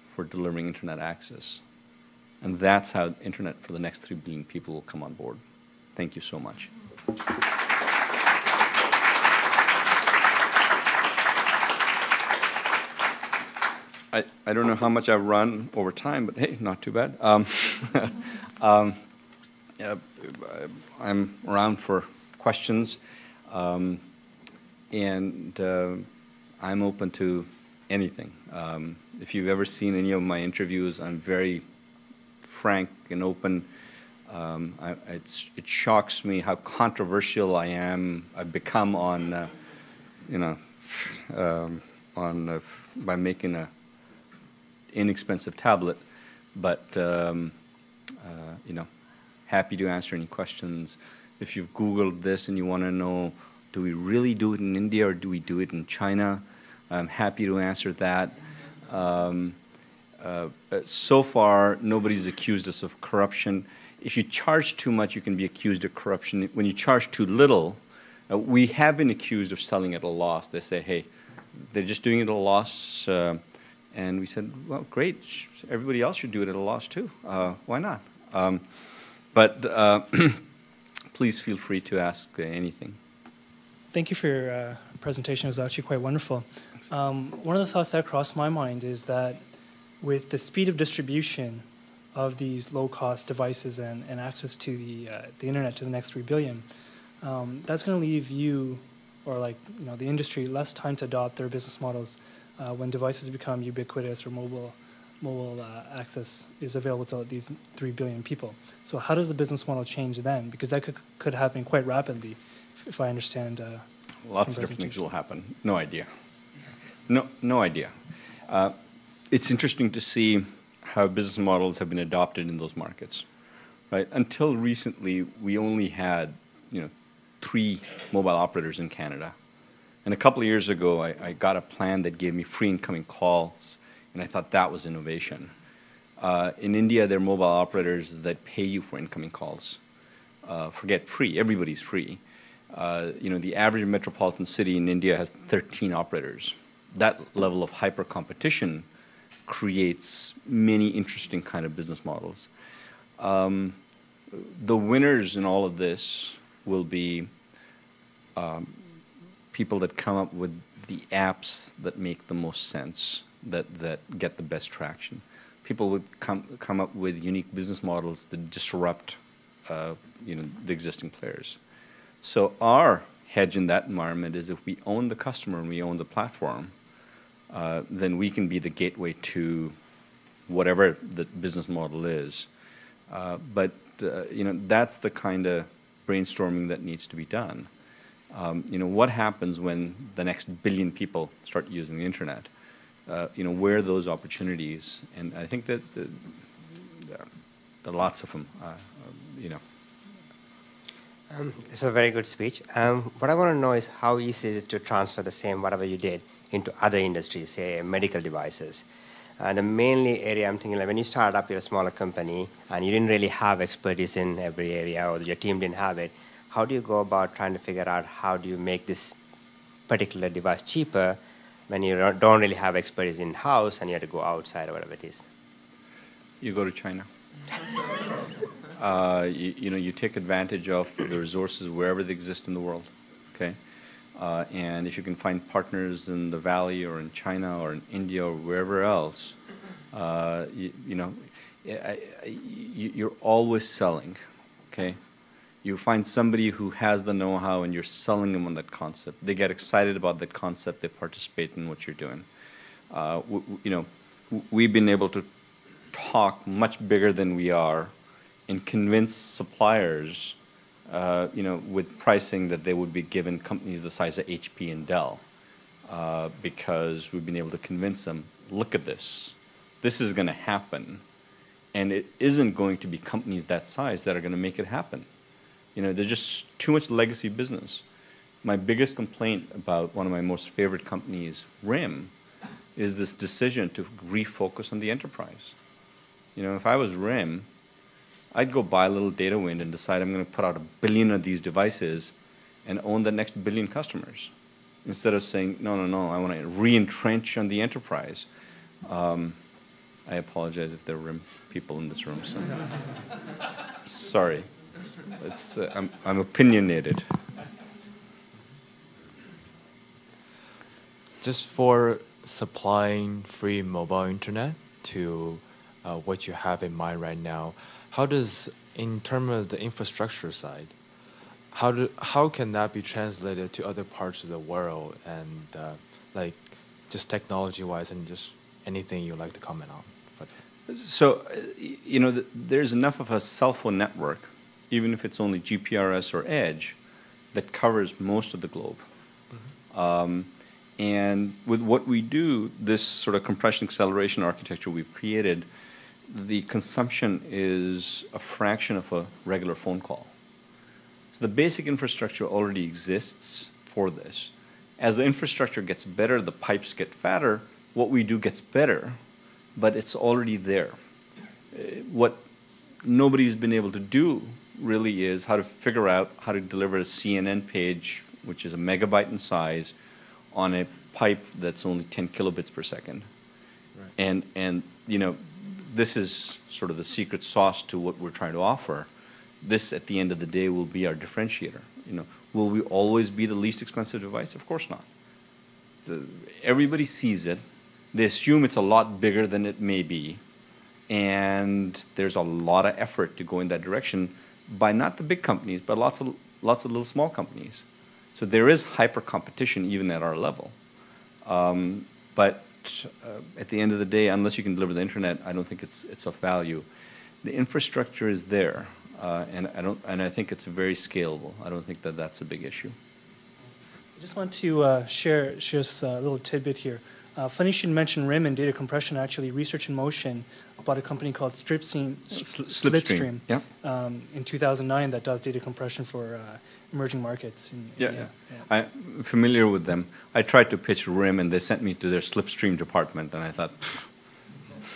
for delivering internet access. And that's how internet for the next 3 billion people will come on board. Thank you so much. I don't know how much I've run over time, but hey, not too bad. I'm around for questions, and I'm open to anything. If you've ever seen any of my interviews, I'm very frank and open. It shocks me how controversial I've become on, by making a inexpensive tablet, but you know, happy to answer any questions. If you've Googled this and you want to know, do we really do it in India or do we do it in China? I'm happy to answer that. So far, nobody's accused us of corruption. If you charge too much, you can be accused of corruption. When you charge too little, we have been accused of selling at a loss. They say, hey, they're just doing it at a loss. And we said, well, great. Everybody else should do it at a loss too. Why not? But please feel free to ask anything. Thank you for your presentation. It was actually quite wonderful. One of the thoughts that crossed my mind is that with the speed of distribution of these low-cost devices and access to the internet to the next 3 billion, that's going to leave you, or the industry, less time to adopt their business models when devices become ubiquitous or mobile access is available to these 3 billion people. So how does the business model change then? Because that could happen quite rapidly, if I understand. Lots of different things will happen. No idea. No idea. It's interesting to see how business models have been adopted in those markets, right? Until recently, we only had 3 mobile operators in Canada. And a couple of years ago, I got a plan that gave me free incoming calls, and I thought that was innovation. In India, there are mobile operators that pay you for incoming calls. Forget free, everybody's free. The average metropolitan city in India has 13 operators. That level of hyper competition creates many interesting kind of business models. The winners in all of this will be people that come up with the apps that make the most sense, that get the best traction. People would come up with unique business models that disrupt the existing players. So our hedge in that environment is if we own the customer and we own the platform, then we can be the gateway to whatever the business model is. But that's the kind of brainstorming that needs to be done. What happens when the next billion people start using the internet? Where are those opportunities? And I think that there are lots of them. It's a very good speech. What I want to know is how easy it is to transfer the same, whatever you did, into other industries, say medical devices. The mainly area I'm thinking, like when you start up, you're a smaller company, and you didn't really have expertise in every area, or your team didn't have it. How do you go about trying to figure out how do you make this particular device cheaper when you don't really have expertise in-house and you have to go outside or whatever it is? You go to China. You take advantage of the resources wherever they exist in the world, okay? And if you can find partners in the Valley or in China or in India or wherever else, you're always selling, okay? You find somebody who has the know-how and you're selling them on that concept. They get excited about that concept. They participate in what you're doing. We've been able to talk much bigger than we are and convince suppliers, with pricing that they would be given companies the size of HP and Dell, because we've been able to convince them, look at this. This is going to happen, and it isn't going to be companies that size that are going to make it happen. There's just too much legacy business. My biggest complaint about one of my most favorite companies, RIM, is this decision to refocus on the enterprise. If I was RIM, I'd go buy a little Datawind and decide I'm going to put out 1 billion of these devices and own the next 1 billion customers, instead of saying, no, I want to re-entrench on the enterprise. I apologize if there are RIM people in this room. So. Sorry. I'm opinionated. Just for supplying free mobile internet to what you have in mind right now, how does, in terms of the infrastructure side, how can that be translated to other parts of the world, and just technology-wise, and just anything you'd like to comment on? So, there's enough of a cell phone network, even if it's only GPRS or Edge, that covers most of the globe. And with what we do, this sort of compression acceleration architecture we've created, the consumption is a fraction of a regular phone call. So the basic infrastructure already exists for this. As the infrastructure gets better, the pipes get fatter, what we do gets better, but it's already there. What nobody's been able to do really is how to figure out how to deliver a CNN page, which is a megabyte in size, on a pipe that's only 10 kilobits per second. Right. And you know, this is sort of the secret sauce to what we're trying to offer. This, at the end of the day, will be our differentiator. You know, will we always be the least expensive device? Of course not. Everybody sees it. They assume it's a lot bigger than it may be. And there's a lot of effort to go in that direction by not the big companies, but lots of little small companies. So there is hyper competition even at our level. But at the end of the day, unless you can deliver the internet, I don't think it's of value. The infrastructure is there, and I think it's very scalable. I don't think that that's a big issue. I just want to share just a little tidbit here. Funny you should mention RIM and data compression. Actually, Research in Motion bought a company called Slipstream yeah. In 2009 that does data compression for emerging markets. Yeah. I'm familiar with them. I tried to pitch RIM, and they sent me to their Slipstream department, and I thought,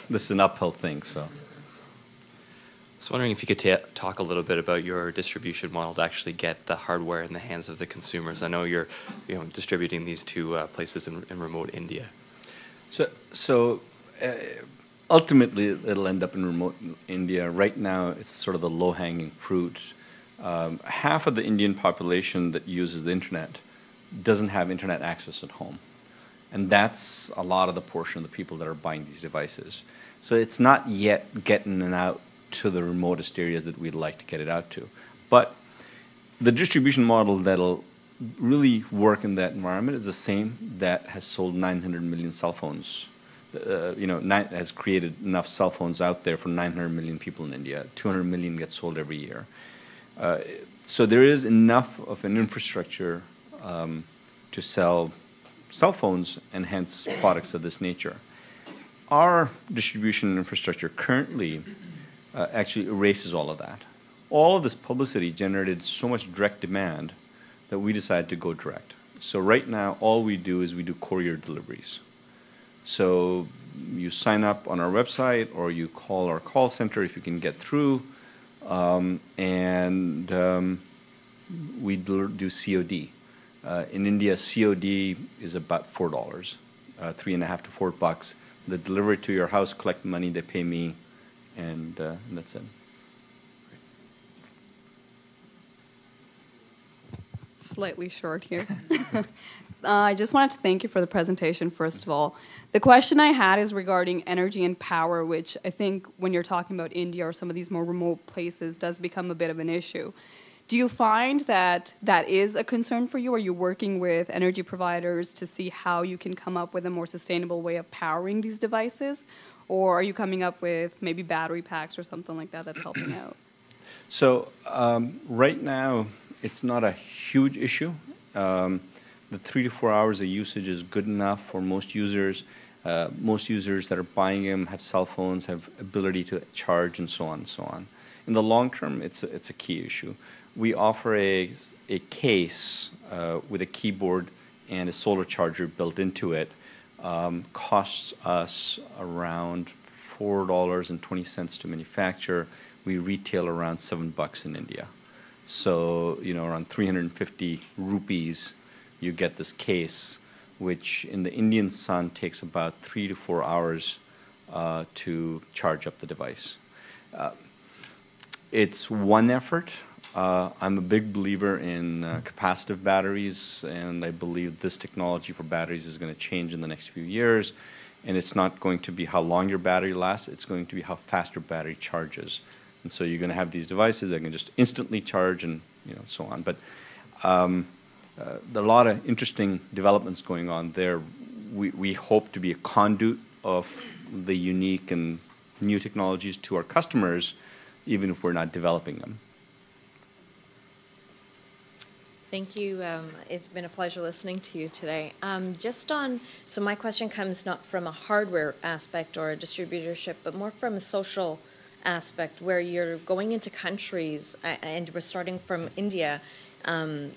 this is an uphill thing. So, I was wondering if you could talk a little bit about your distribution model to actually get the hardware in the hands of the consumers. I know you're distributing these to places in remote India. So ultimately, it'll end up in remote India. Right now, it's sort of the low-hanging fruit. Half of the Indian population that uses the internet doesn't have internet access at home. And that's a lot of the portion of the people that are buying these devices. So it's not yet getting it out to the remotest areas that we'd like to get it out to. But the distribution model that'll really work in that environment is the same that has sold 900 million cell phones. Has created enough cell phones out there for 900 million people in India. 200 million get sold every year. So there is enough of an infrastructure to sell cell phones and hence products of this nature. Our distribution infrastructure currently actually erases all of that. All of this publicity generated so much direct demand that we decided to go direct. So right now, all we do is we do courier deliveries. So you sign up on our website or you call our call center if you can get through, and we do COD. In India, COD is about $4, $3.50 to $4. They deliver it to your house, collect money, they pay me, and that's it. Slightly short here. I just wanted to thank you for the presentation, first of all. The question I had is regarding energy and power, which I think when you're talking about India or some of these more remote places does become a bit of an issue. Do you find that that is a concern for you? Are you working with energy providers to see how you can come up with a more sustainable way of powering these devices? Or are you coming up with maybe battery packs or something like that that's helping out? So right now, it's not a huge issue. The 3 to 4 hours of usage is good enough for most users. Most users that are buying them have cell phones, have ability to charge, and so on and so on. In the long term, it's a key issue. We offer a case with a keyboard and a solar charger built into it. Costs us around $4.20 to manufacture. We retail around $7 in India. So, around 350 rupees, you get this case, which in the Indian sun takes about 3 to 4 hours to charge up the device. It's one effort. I'm a big believer in capacitive batteries, and I believe this technology for batteries is going to change in the next few years. And it's not going to be how long your battery lasts, it's going to be how fast your battery charges. And so you're going to have these devices that can just instantly charge and so on. But there are a lot of interesting developments going on there. We hope to be a conduit of the unique and new technologies to our customers, even if we're not developing them. Thank you. It's been a pleasure listening to you today. So my question comes not from a hardware aspect or a distributorship, but more from a social aspect where you're going into countries, and we're starting from India,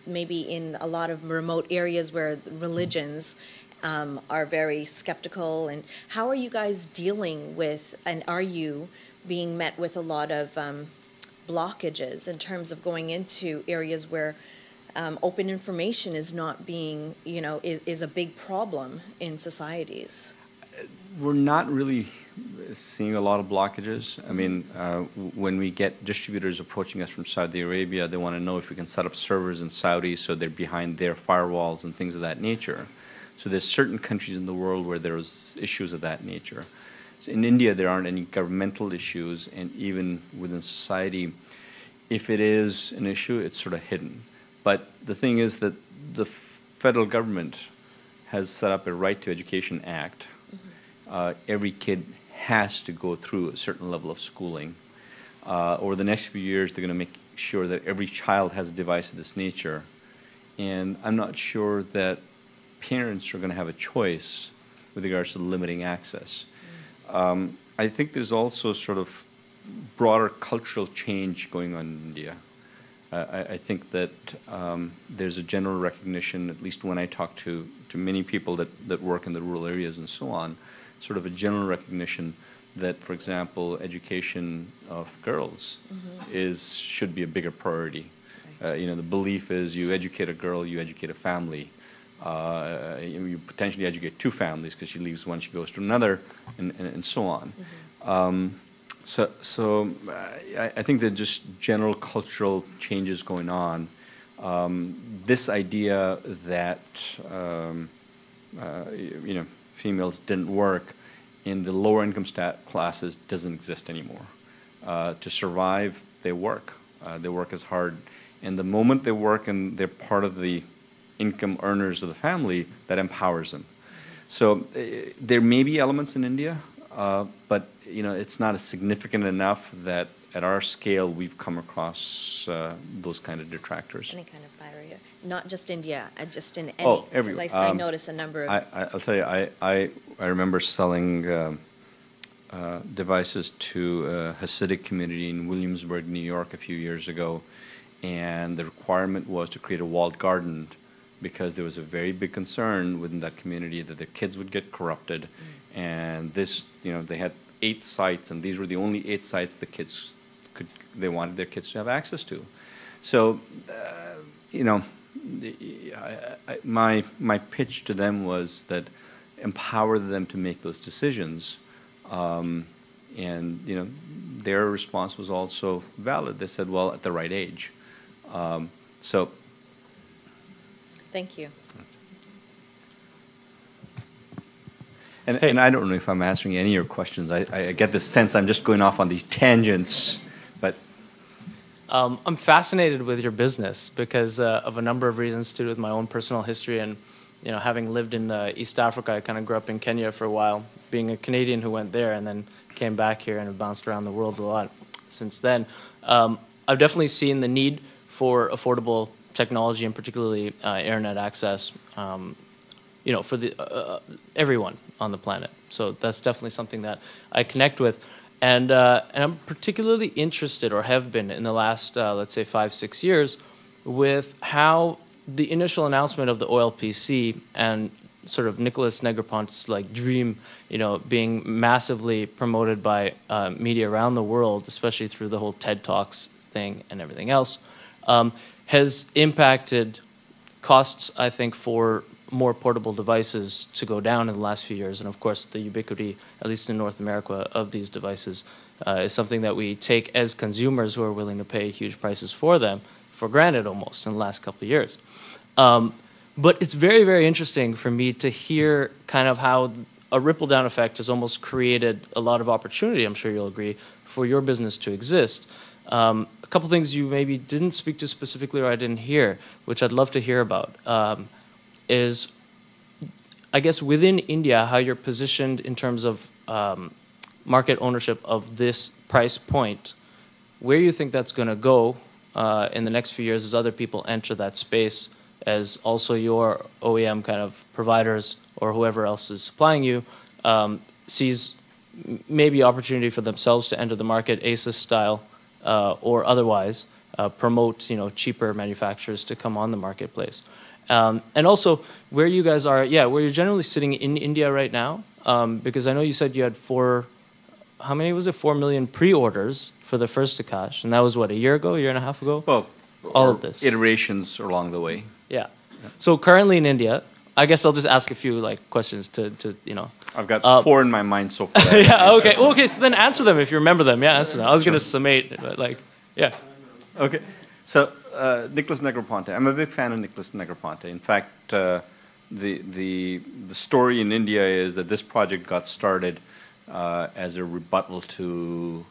maybe in a lot of remote areas where religions are very skeptical. And how are you guys dealing with, and are you being met with a lot of blockages in terms of going into areas where open information is not being, is a big problem in societies? We're not really seeing a lot of blockages. I mean, when we get distributors approaching us from Saudi Arabia, they want to know if we can set up servers in Saudi so they're behind their firewalls and things of that nature. So there's certain countries in the world where there's issues of that nature. So in India, there aren't any governmental issues, and even within society, if it is an issue, it's sort of hidden. But the thing is that the federal government has set up a Right to Education Act. Every kid has to go through a certain level of schooling. Over the next few years, they're going to make sure that every child has a device of this nature. And I'm not sure that parents are going to have a choice with regards to limiting access. I think there's also sort of broader cultural change going on in India. I think that there's a general recognition, at least when I talk to many people that work in the rural areas and so on, sort of a general recognition that, for example, education of girls should be a bigger priority. The belief is you educate a girl, you educate a family. You potentially educate two families because she leaves one, she goes to another, and so on. So I think there are just general cultural changes going on. This idea that females didn't work in the lower income classes doesn't exist anymore. To survive, they work. They work as hard, and the moment they work and they're part of the income earners of the family, that empowers them. So there may be elements in India, but it's not significant enough that at our scale we've come across those kind of detractors. Any kind of barrier, not just India, just in any. Because I notice a number of. I'll tell you, I remember selling devices to a Hasidic community in Williamsburg, New York, a few years ago, and the requirement was to create a walled garden because there was a very big concern within that community that their kids would get corrupted. And this, they had 8 sites, and these were the only 8 sites they wanted their kids to have access to. So, my pitch to them was that empower them to make those decisions. And their response was also valid. They said, well, at the right age. So. Thank you. And I don't know if I'm answering any of your questions. I get the sense I'm just going off on these tangents, but. I'm fascinated with your business because of a number of reasons to do with my own personal history and, having lived in East Africa. I kind of grew up in Kenya for a while, being a Canadian who went there and then came back here and have bounced around the world a lot since then. I've definitely seen the need for affordable technology and particularly internet access, for everyone on the planet. So that's definitely something that I connect with. And I'm particularly interested, or have been in the last, let's say, 5-6 years, with how the initial announcement of the OLPC and sort of Nicholas Negropont's dream, being massively promoted by media around the world, especially through the whole TED Talks thing and everything else, has impacted costs, I think, for more portable devices to go down in the last few years. And of course, the ubiquity, at least in North America, of these devices is something that we take as consumers who are willing to pay huge prices for them for granted almost in the last couple of years. But it's very, very interesting for me to hear kind of how a ripple down effect has almost created a lot of opportunity, I'm sure you'll agree, for your business to exist. A couple things you maybe didn't speak to specifically or I didn't hear, which I'd love to hear about, is, I guess, within India, how you're positioned in terms of market ownership of this price point, where you think that's going to go in the next few years as other people enter that space, as also your OEM kind of providers or whoever else is supplying you sees maybe opportunity for themselves to enter the market, ASUS style or otherwise, promote cheaper manufacturers to come on the marketplace. And also where you guys are, where you're generally sitting in India right now, because I know you said you had 4 million pre-orders for the first Akash, and that was what, a year and a half ago? Well, all of this. Iterations along the way. Yeah. So currently in India, I guess I'll just ask a few questions to I've got 4 in my mind so far. Yeah, okay. Well, okay, so then answer them if you remember them. Yeah, answer them. I was going to summate, but yeah. Okay. So, Nicholas Negroponte. I'm a big fan of Nicholas Negroponte. In fact, the story in India is that this project got started as a rebuttal to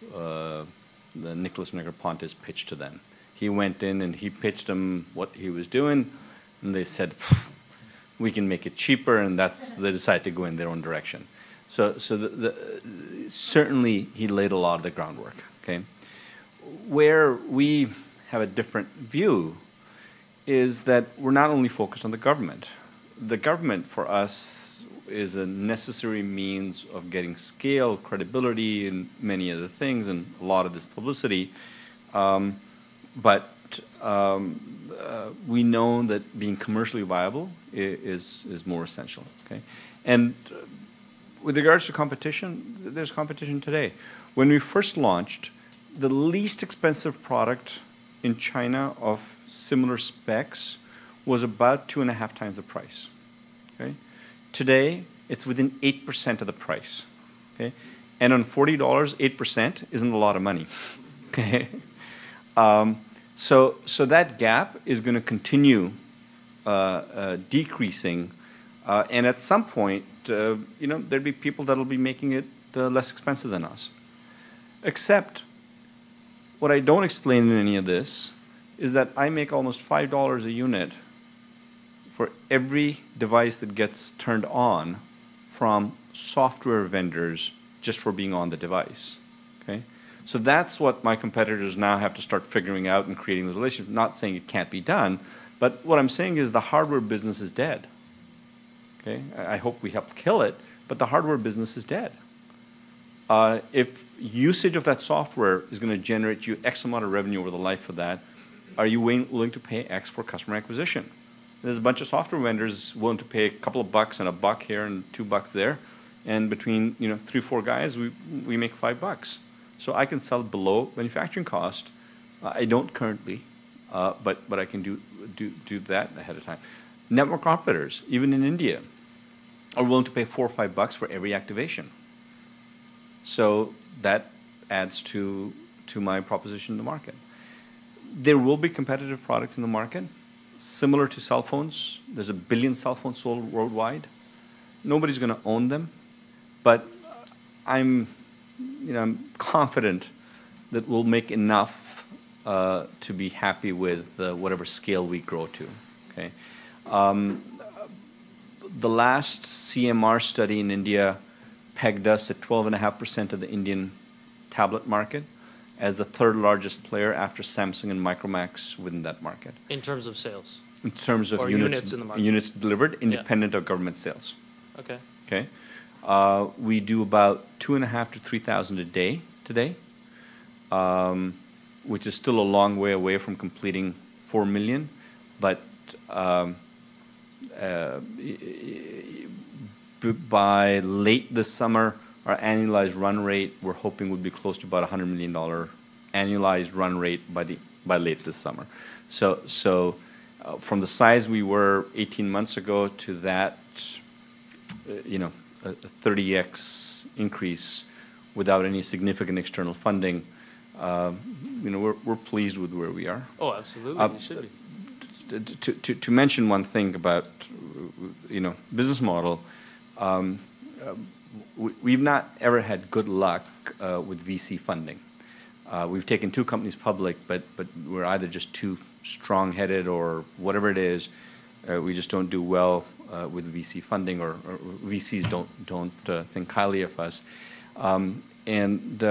the Nicholas Negroponte's pitch to them. He went in and he pitched them what he was doing, and they said, we can make it cheaper, and they decided to go in their own direction. So certainly he laid a lot of the groundwork. Okay, where we have a different view is that we're not only focused on the government. The government for us is a necessary means of getting scale, credibility, and many other things, and a lot of this publicity. But we know that being commercially viable is more essential. Okay, and with regards to competition, there's competition today. When we first launched, the least expensive product in China of similar specs was about 2.5 times the price. Okay, today it's within 8% of the price. Okay, and on $40, 8% isn't a lot of money. Okay. So that gap is going to continue decreasing, and at some point, there'd be people that'll be making it less expensive than us. Except, what I don't explain in any of this is that I make almost $5 a unit for every device that gets turned on from software vendors just for being on the device. Okay. So that's what my competitors now have to start figuring out and creating those relationships. Not saying it can't be done, but what I'm saying is the hardware business is dead. Okay, I hope we helped kill it, but the hardware business is dead. If usage of that software is going to generate you X amount of revenue over the life of that, are you willing to pay X for customer acquisition? There's a bunch of software vendors willing to pay a couple of bucks and $1 here and $2 there, and between 3 or 4 guys, we make $5. So I can sell below manufacturing cost. I don't currently, but I can do that ahead of time. Network operators, even in India, are willing to pay $4 or $5 for every activation. So that adds to my proposition in the market. There will be competitive products in the market, similar to cell phones. There's 1 billion cell phones sold worldwide. Nobody's going to own them, but I'm confident that we'll make enough to be happy with whatever scale we grow to. Okay, the last CMR study in India pegged us at 12.5% of the Indian tablet market, as the 3rd largest player after Samsung and Micromax within that market. In terms of sales? In terms of units in the market? Units delivered, independent of government sales. Okay. Okay. We do about 2,500 to 3,000 a day today, which is still a long way away from completing 4 million, but by late this summer, our annualized run rate, we're hoping would be close to about $100 million annualized run rate by late this summer. So from the size we were 18 months ago to that, a 30x increase without any significant external funding, we're pleased with where we are. Oh, absolutely, you should be. To mention one thing about business model, we've not ever had good luck with VC funding. We've taken 2 companies public, but we're either just too strong-headed or whatever it is. We just don't do well with VC funding, or VCs don't think highly of us. And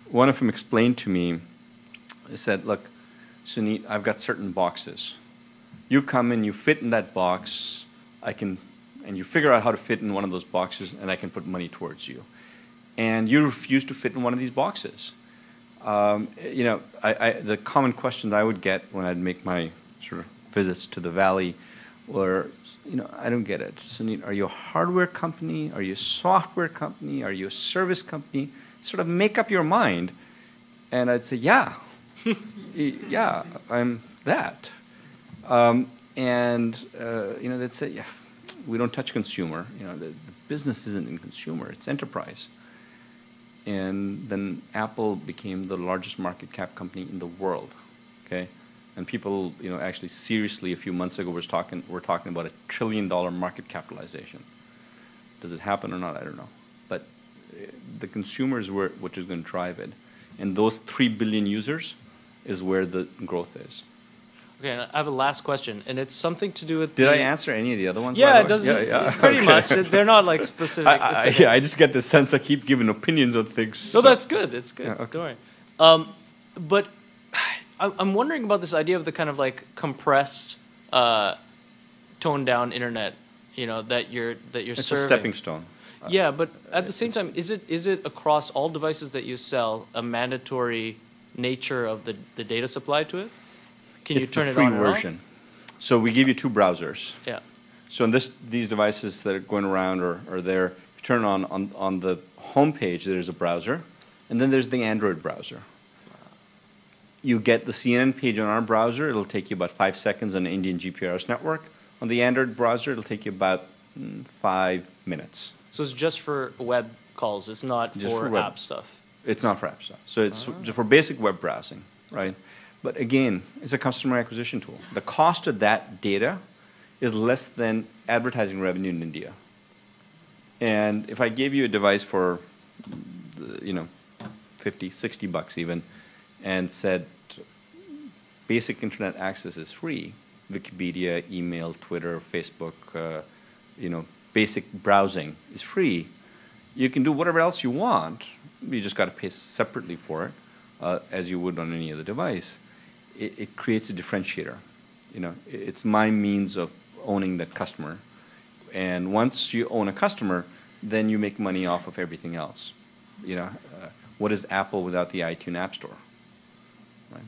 one of them explained to me, he said, look, Suneet, I've got certain boxes. You come in, you fit in that box, and you figure out how to fit in one of those boxes, and I can put money towards you. And you refuse to fit in one of these boxes. You know, the common question I would get when I'd make my sort of visits to the Valley were, you know, I don't get it. Suneet, are you a hardware company? Are you a software company? Are you a service company? Sort of make up your mind. And I'd say, yeah, yeah, I'm that. You know, they'd say, yeah, we don't touch consumer. You know, the business isn't in consumer, it's enterprise. And then Apple became the largest market cap company in the world, okay? And people, you know, actually seriously a few months ago we're talking about $1 trillion market capitalization. Does it happen or not? I don't know. But the consumers were which is going to drive it. And those 3 billion users is where the growth is. Okay, and I have a last question, and it's something to do with. Did I answer any of the other ones? Yeah, by the way? it doesn't. Yeah, Pretty much. They're not like specific. Yeah, I just get the sense I keep giving opinions on things. No, that's good. It's good. Yeah, okay. Don't worry. But I'm wondering about this idea of the kind of like compressed, toned down internet, you know, that you're It's serving. a stepping stone. Yeah, but at the same time, is it across all devices that you sell a mandatory nature of the data supply to it? Can you turn it on and off? It's the free version. So we give you 2 browsers. Yeah. So in these devices that are going around or there, you turn on the home page, there's a browser, and then there's the Android browser. You get the CNN page on our browser, it'll take you about 5 seconds on the Indian GPRS network. On the Android browser, it'll take you about 5 minutes. So it's just for web calls. It's not Just for web. app stuff. It's not for app stuff. So it's just for basic web browsing, right? But again, it's a customer acquisition tool. The cost of that data is less than advertising revenue in India. And if I gave you a device for, you know, 50, 60 bucks even, and said basic internet access is free, Wikipedia, email, Twitter, Facebook, you know, basic browsing is free, you can do whatever else you want. You just got to pay separately for it, as you would on any other device. It creates a differentiator. You know, it's my means of owning that customer. And once you own a customer, then you make money off of everything else. You know, what is Apple without the iTunes App Store? Right?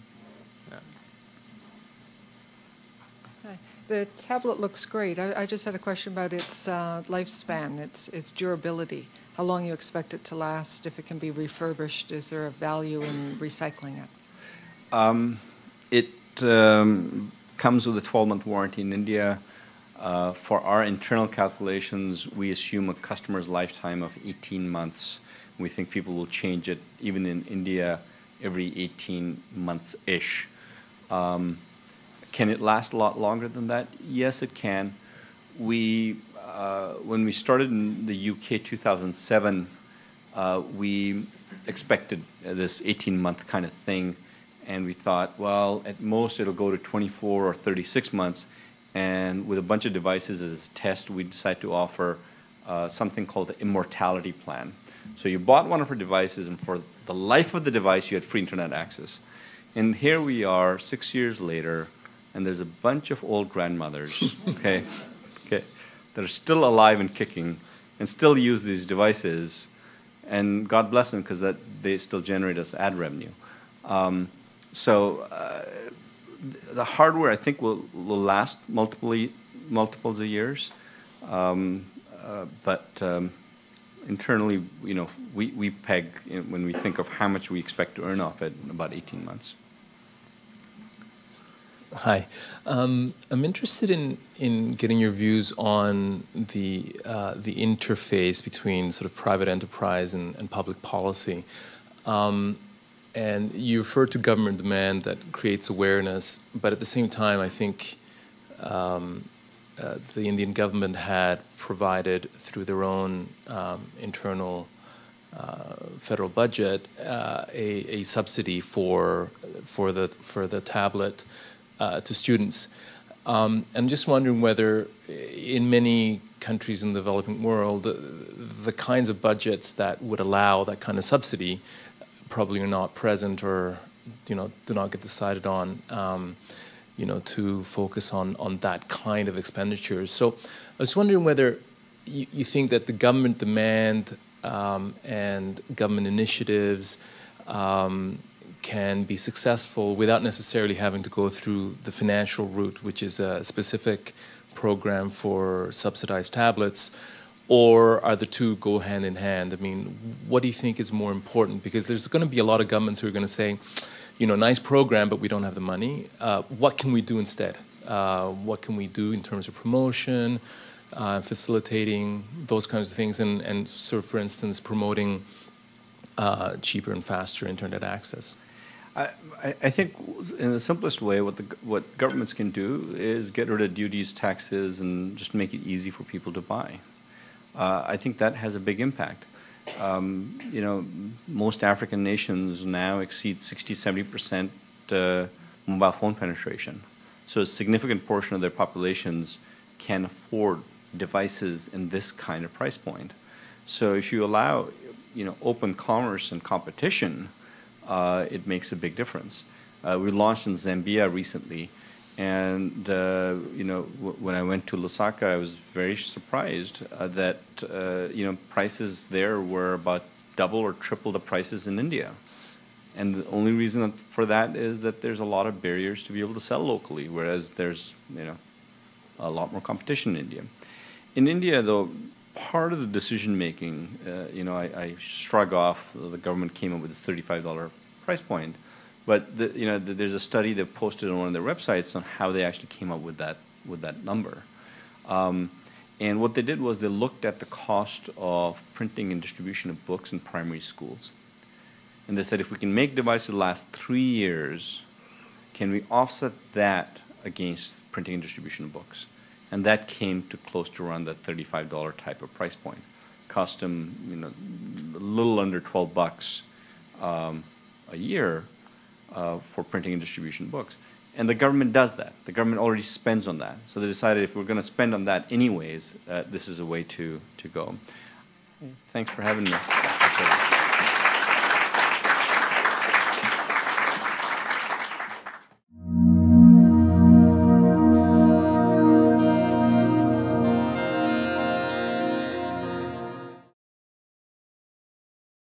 Hi. The tablet looks great. I just had a question about its lifespan, its durability. How long you expect it to last? If it can be refurbished, is there a value in recycling it? It comes with a 12-month warranty in India. For our internal calculations, we assume a customer's lifetime of 18 months. We think people will change it, even in India, every 18 months-ish. Can it last a lot longer than that? Yes, it can. When we started in the UK 2007, we expected this 18-month kind of thing. And we thought, well, at most it'll go to 24 or 36 months. And with a bunch of devices as a test, we decided to offer something called the immortality plan. So you bought one of our devices, and for the life of the device, you had free internet access. And here we are 6 years later, and there's a bunch of old grandmothers, okay, that are still alive and kicking and still use these devices. And God bless them, because they still generate us ad revenue. So the hardware, I think, will last multiples of years, but internally, you know, we peg, when we think of how much we expect to earn off it, in about 18 months. Hi, I'm interested in getting your views on the interface between sort of private enterprise and public policy. And you refer to government demand that creates awareness, but at the same time, I think the Indian government had provided, through their own internal federal budget, a subsidy for the tablet to students. I'm just wondering whether, in many countries in the developing world, the kinds of budgets that would allow that kind of subsidy probably are not present or do not get decided on, to focus on that kind of expenditures. So I was wondering whether you think that the government demand and government initiatives can be successful without necessarily having to go through the financial route, which is a specific program for subsidized tablets, or are the two go hand in hand? I mean, what do you think is more important? Because there's going to be a lot of governments who are going to say, nice program, but we don't have the money. What can we do instead? What can we do in terms of promotion, facilitating those kinds of things, and sort of, for instance, promoting cheaper and faster internet access? I think in the simplest way, what governments can do is get rid of duties, taxes, and just make it easy for people to buy. I think that has a big impact. Most African nations now exceed 60–70% mobile phone penetration. So a significant portion of their populations can afford devices in this kind of price point. So if you allow, open commerce and competition, it makes a big difference. We launched in Zambia recently, and when I went to Lusaka, I was very surprised that prices there were about double or triple the prices in India. And the only reason for that is that there's a lot of barriers to be able to sell locally, whereas there's a lot more competition in India. In India, though, part of the decision making, I shrug off the government came up with a $35 price point, but there's a study they've posted on one of their websites on how they actually came up with that number. And what they did was they looked at the cost of printing and distribution of books in primary schools. And they said, if we can make devices last 3 years, can we offset that against printing and distribution of books? And that came to close to around that $35 type of price point. Cost them, a little under $12 a year for printing and distribution of books. And the government does that. The government already spends on that. So they decided if we're going to spend on that anyways, this is a way to go. Thanks for having me.